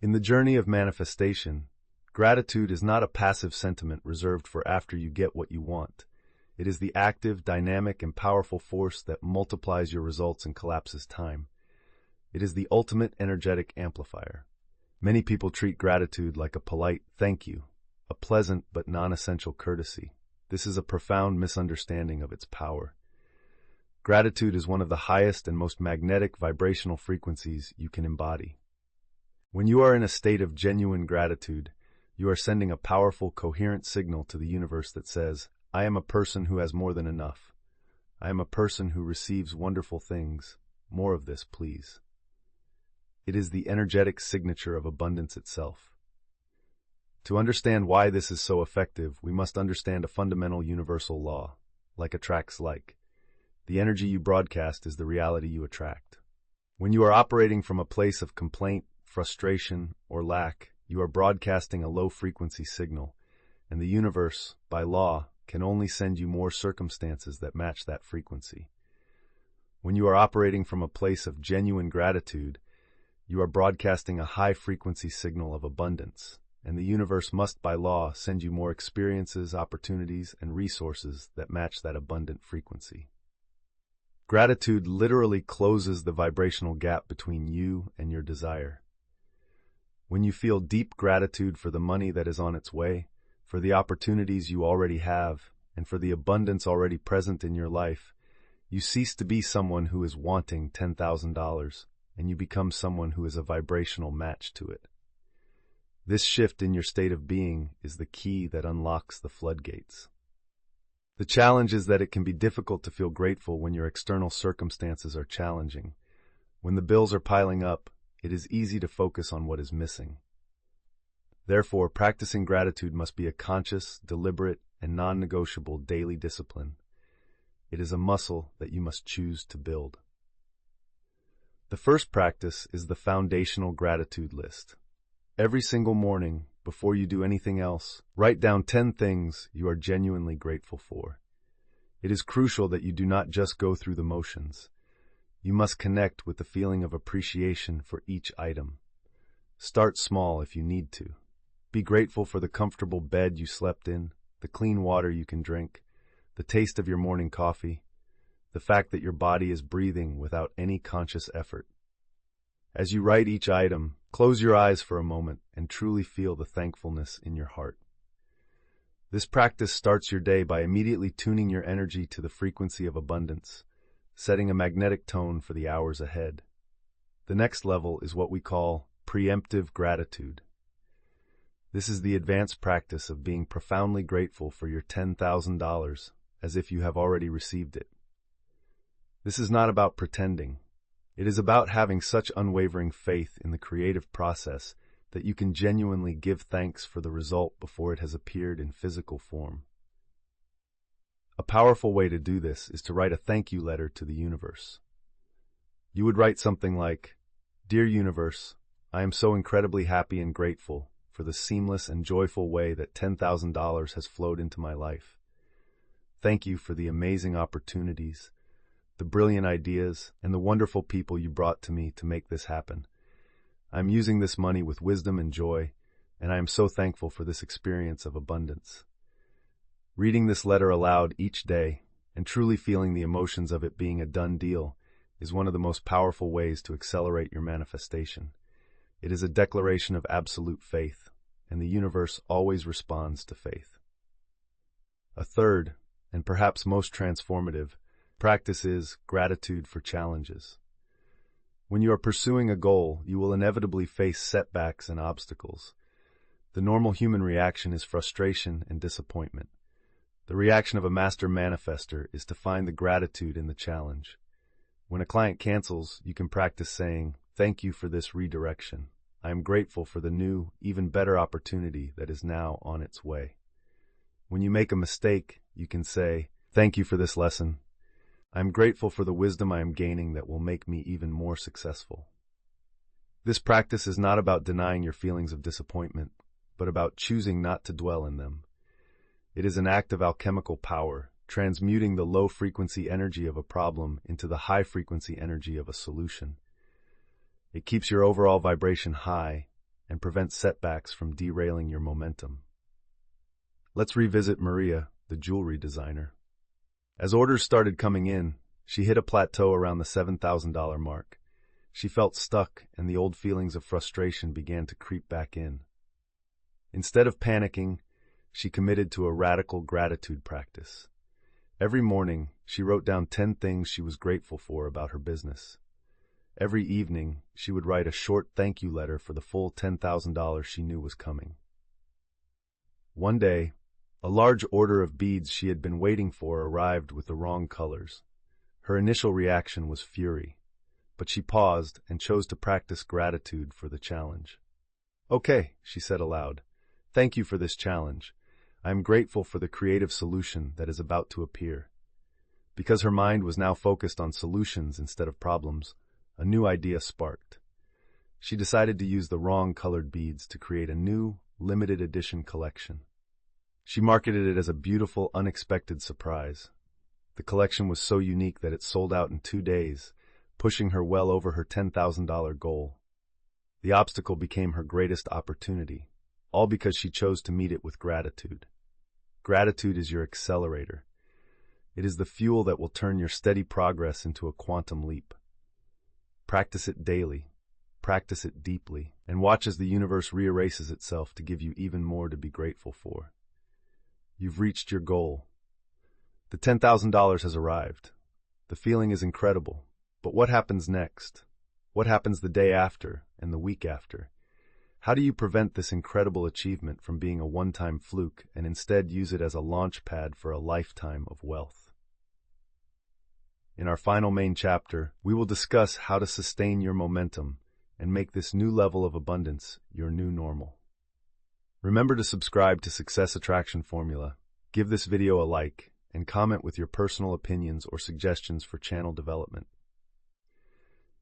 In the journey of manifestation, gratitude is not a passive sentiment reserved for after you get what you want. It is the active, dynamic, and powerful force that multiplies your results and collapses time. It is the ultimate energetic amplifier. Many people treat gratitude like a polite thank you, a pleasant but non-essential courtesy. This is a profound misunderstanding of its power. Gratitude is one of the highest and most magnetic vibrational frequencies you can embody. When you are in a state of genuine gratitude, you are sending a powerful, coherent signal to the universe that says, I am a person who has more than enough. I am a person who receives wonderful things. More of this, please. It is the energetic signature of abundance itself. To understand why this is so effective, we must understand a fundamental universal law, like attracts like. The energy you broadcast is the reality you attract. When you are operating from a place of complaint, frustration, or lack, you are broadcasting a low-frequency signal, and the universe, by law, can only send you more circumstances that match that frequency. When you are operating from a place of genuine gratitude, you are broadcasting a high-frequency signal of abundance, and the universe must, by law, send you more experiences, opportunities, and resources that match that abundant frequency. Gratitude literally closes the vibrational gap between you and your desire. When you feel deep gratitude for the money that is on its way, for the opportunities you already have, and for the abundance already present in your life, you cease to be someone who is wanting $10,000, and you become someone who is a vibrational match to it. This shift in your state of being is the key that unlocks the floodgates. The challenge is that it can be difficult to feel grateful when your external circumstances are challenging. When the bills are piling up, it is easy to focus on what is missing. Therefore, practicing gratitude must be a conscious, deliberate, and non-negotiable daily discipline. It is a muscle that you must choose to build. The first practice is the foundational gratitude list. Every single morning, before you do anything else, write down 10 things you are genuinely grateful for. It is crucial that you do not just go through the motions. You must connect with the feeling of appreciation for each item. Start small if you need to. Be grateful for the comfortable bed you slept in, the clean water you can drink, the taste of your morning coffee, the fact that your body is breathing without any conscious effort. As you write each item, close your eyes for a moment and truly feel the thankfulness in your heart. This practice starts your day by immediately tuning your energy to the frequency of abundance, setting a magnetic tone for the hours ahead. The next level is what we call preemptive gratitude. This is the advanced practice of being profoundly grateful for your $10,000 as if you have already received it. This is not about pretending. It is about having such unwavering faith in the creative process that you can genuinely give thanks for the result before it has appeared in physical form. A powerful way to do this is to write a thank you letter to the universe. You would write something like, Dear Universe, I am so incredibly happy and grateful for the seamless and joyful way that $10,000 has flowed into my life. Thank you for the amazing opportunities, the brilliant ideas, and the wonderful people you brought to me to make this happen. I am using this money with wisdom and joy, and I am so thankful for this experience of abundance. Reading this letter aloud each day and truly feeling the emotions of it being a done deal is one of the most powerful ways to accelerate your manifestation. It is a declaration of absolute faith, and the universe always responds to faith. A third, and perhaps most transformative, practice is gratitude for challenges. When you are pursuing a goal, you will inevitably face setbacks and obstacles. The normal human reaction is frustration and disappointment. The reaction of a master manifester is to find the gratitude in the challenge. When a client cancels, you can practice saying, Thank you for this redirection. I am grateful for the new, even better opportunity that is now on its way. When you make a mistake, you can say, Thank you for this lesson. I am grateful for the wisdom I am gaining that will make me even more successful. This practice is not about denying your feelings of disappointment, but about choosing not to dwell in them. It is an act of alchemical power, transmuting the low-frequency energy of a problem into the high-frequency energy of a solution. It keeps your overall vibration high and prevents setbacks from derailing your momentum. Let's revisit Maria, the jewelry designer. As orders started coming in, she hit a plateau around the $7,000 mark. She felt stuck, and the old feelings of frustration began to creep back in. Instead of panicking, she committed to a radical gratitude practice. Every morning, she wrote down 10 things she was grateful for about her business. Every evening, she would write a short thank you letter for the full $10,000 she knew was coming. One day, a large order of beads she had been waiting for arrived with the wrong colors. Her initial reaction was fury, but she paused and chose to practice gratitude for the challenge. "Okay," she said aloud. "Thank you for this challenge. I am grateful for the creative solution that is about to appear." Because her mind was now focused on solutions instead of problems, a new idea sparked. She decided to use the wrong colored beads to create a new, limited edition collection. She marketed it as a beautiful, unexpected surprise. The collection was so unique that it sold out in 2 days, pushing her well over her $10,000 goal. The obstacle became her greatest opportunity, all because she chose to meet it with gratitude. Gratitude is your accelerator. It is the fuel that will turn your steady progress into a quantum leap. Practice it daily, practice it deeply, and watch as the universe rearranges itself to give you even more to be grateful for. You've reached your goal. The $10,000 has arrived. The feeling is incredible. But what happens next? What happens the day after and the week after? How do you prevent this incredible achievement from being a one-time fluke and instead use it as a launch pad for a lifetime of wealth? In our final main chapter, we will discuss how to sustain your momentum and make this new level of abundance your new normal. Remember to subscribe to Success Attraction Formula, give this video a like, and comment with your personal opinions or suggestions for channel development.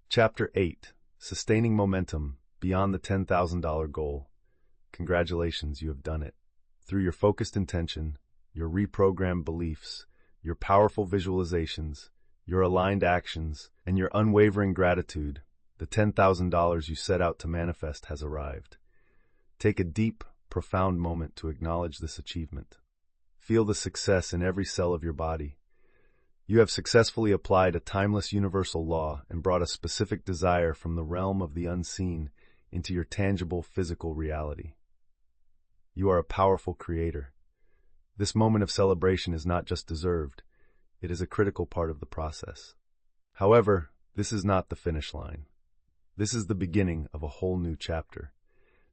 Chapter 8. Sustaining Momentum Beyond the $10,000 Goal. Congratulations, you have done it. Through your focused intention, your reprogrammed beliefs, your powerful visualizations, your aligned actions, and your unwavering gratitude, the $10,000 you set out to manifest has arrived. Take a deep, profound moment to acknowledge this achievement. Feel the success in every cell of your body. You have successfully applied a timeless universal law and brought a specific desire from the realm of the unseen into your tangible physical reality. You are a powerful creator. This moment of celebration is not just deserved, it is a critical part of the process. However, this is not the finish line. This is the beginning of a whole new chapter.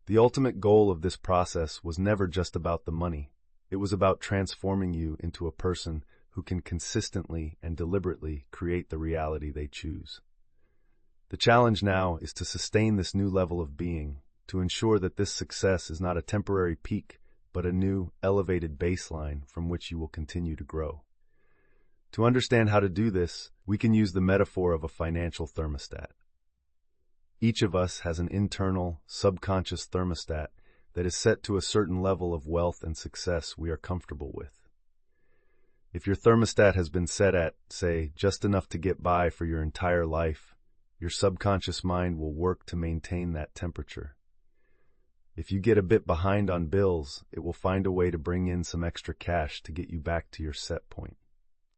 The ultimate goal of this process was never just about the money. It was about transforming you into a person who can consistently and deliberately create the reality they choose. The challenge now is to sustain this new level of being, to ensure that this success is not a temporary peak, but a new, elevated baseline from which you will continue to grow. To understand how to do this, we can use the metaphor of a financial thermostat. Each of us has an internal, subconscious thermostat that is set to a certain level of wealth and success we are comfortable with. If your thermostat has been set at, say, just enough to get by for your entire life, your subconscious mind will work to maintain that temperature. If you get a bit behind on bills, it will find a way to bring in some extra cash to get you back to your set point.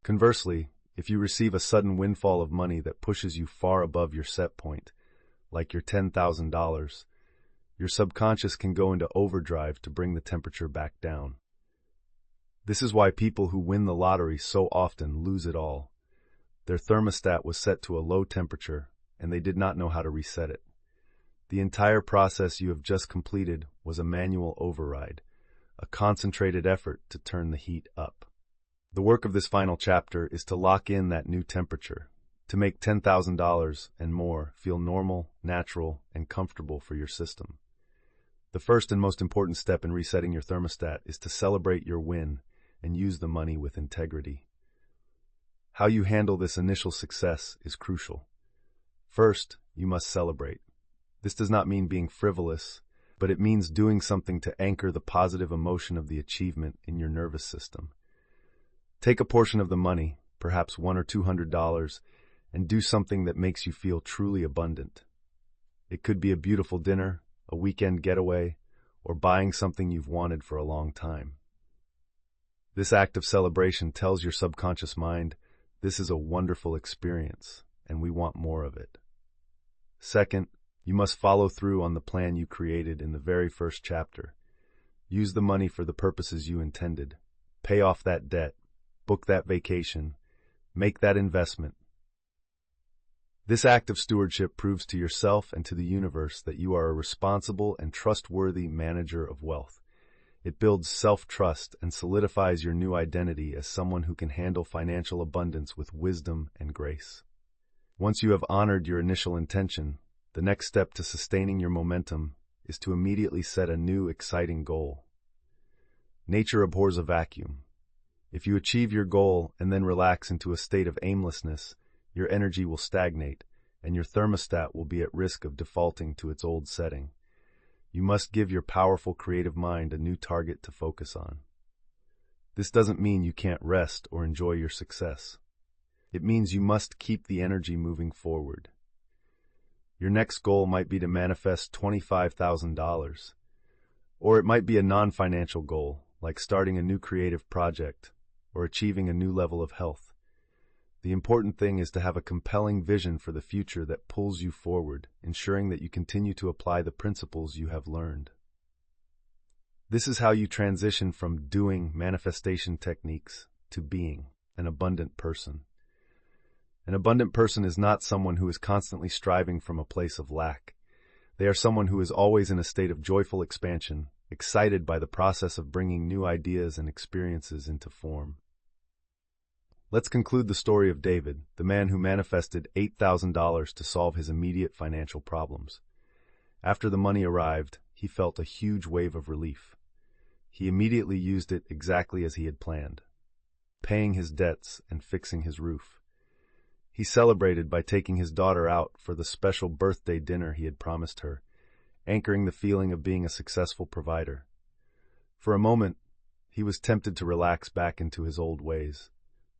Conversely, if you receive a sudden windfall of money that pushes you far above your set point, like your $10,000, your subconscious can go into overdrive to bring the temperature back down. This is why people who win the lottery so often lose it all. Their thermostat was set to a low temperature, and they did not know how to reset it. The entire process you have just completed was a manual override, a concentrated effort to turn the heat up. The work of this final chapter is to lock in that new temperature, to make $10,000 and more feel normal, natural, and comfortable for your system. The first and most important step in resetting your thermostat is to celebrate your win and use the money with integrity. How you handle this initial success is crucial. First, you must celebrate. This does not mean being frivolous, but it means doing something to anchor the positive emotion of the achievement in your nervous system. Take a portion of the money, perhaps $100 or $200, and do something that makes you feel truly abundant. It could be a beautiful dinner, a weekend getaway, or buying something you've wanted for a long time. This act of celebration tells your subconscious mind, this is a wonderful experience, and we want more of it. Second, you must follow through on the plan you created in the very first chapter. Use the money for the purposes you intended. Pay off that debt, book that vacation, make that investment. This act of stewardship proves to yourself and to the universe that you are a responsible and trustworthy manager of wealth. It builds self-trust and solidifies your new identity as someone who can handle financial abundance with wisdom and grace. Once you have honored your initial intention, the next step to sustaining your momentum is to immediately set a new, exciting goal. Nature abhors a vacuum. If you achieve your goal and then relax into a state of aimlessness, your energy will stagnate, and your thermostat will be at risk of defaulting to its old setting. You must give your powerful creative mind a new target to focus on. This doesn't mean you can't rest or enjoy your success. It means you must keep the energy moving forward. Your next goal might be to manifest $25,000, or it might be a non-financial goal, like starting a new creative project or achieving a new level of health. The important thing is to have a compelling vision for the future that pulls you forward, ensuring that you continue to apply the principles you have learned. This is how you transition from doing manifestation techniques to being an abundant person. An abundant person is not someone who is constantly striving from a place of lack. They are someone who is always in a state of joyful expansion, excited by the process of bringing new ideas and experiences into form. Let's conclude the story of David, the man who manifested $8,000 to solve his immediate financial problems. After the money arrived, he felt a huge wave of relief. He immediately used it exactly as he had planned, paying his debts and fixing his roof. He celebrated by taking his daughter out for the special birthday dinner he had promised her, anchoring the feeling of being a successful provider. For a moment, he was tempted to relax back into his old ways,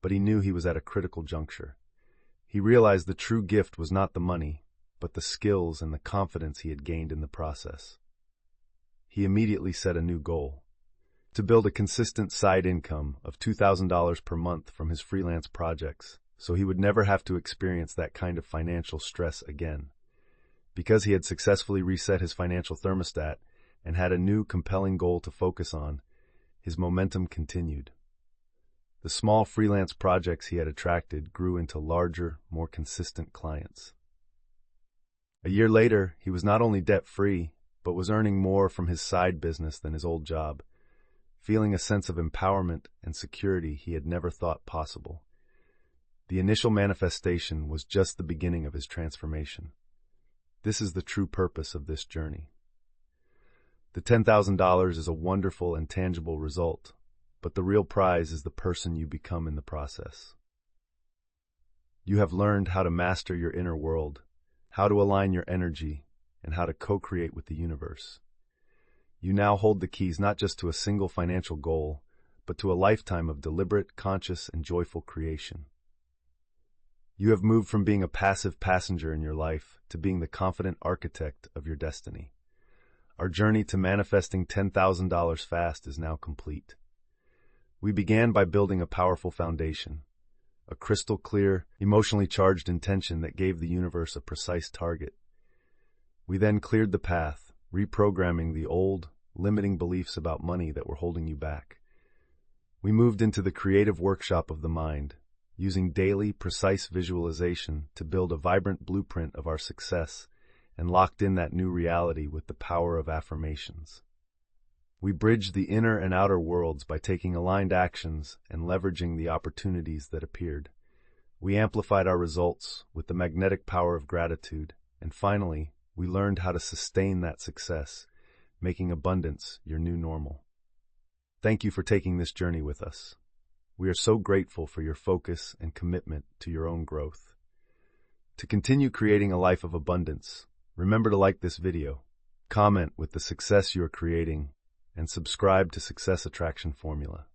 but he knew he was at a critical juncture. He realized the true gift was not the money, but the skills and the confidence he had gained in the process. He immediately set a new goal: to build a consistent side income of $2,000 per month from his freelance projects, so he would never have to experience that kind of financial stress again. Because he had successfully reset his financial thermostat and had a new, compelling goal to focus on, his momentum continued. The small freelance projects he had attracted grew into larger, more consistent clients. A year later, he was not only debt-free, but was earning more from his side business than his old job, feeling a sense of empowerment and security he had never thought possible. The initial manifestation was just the beginning of his transformation. This is the true purpose of this journey. The $10,000 is a wonderful and tangible result, but the real prize is the person you become in the process. You have learned how to master your inner world, how to align your energy, and how to co-create with the universe. You now hold the keys not just to a single financial goal, but to a lifetime of deliberate, conscious, and joyful creation. You have moved from being a passive passenger in your life to being the confident architect of your destiny. Our journey to manifesting $10,000 fast is now complete. We began by building a powerful foundation, a crystal clear, emotionally charged intention that gave the universe a precise target. We then cleared the path, reprogramming the old, limiting beliefs about money that were holding you back. We moved into the creative workshop of the mind, using daily, precise visualization to build a vibrant blueprint of our success, and locked in that new reality with the power of affirmations. We bridged the inner and outer worlds by taking aligned actions and leveraging the opportunities that appeared. We amplified our results with the magnetic power of gratitude, and finally, we learned how to sustain that success, making abundance your new normal. Thank you for taking this journey with us. We are so grateful for your focus and commitment to your own growth. To continue creating a life of abundance, remember to like this video, comment with the success you are creating, and subscribe to Success Attraction Formula.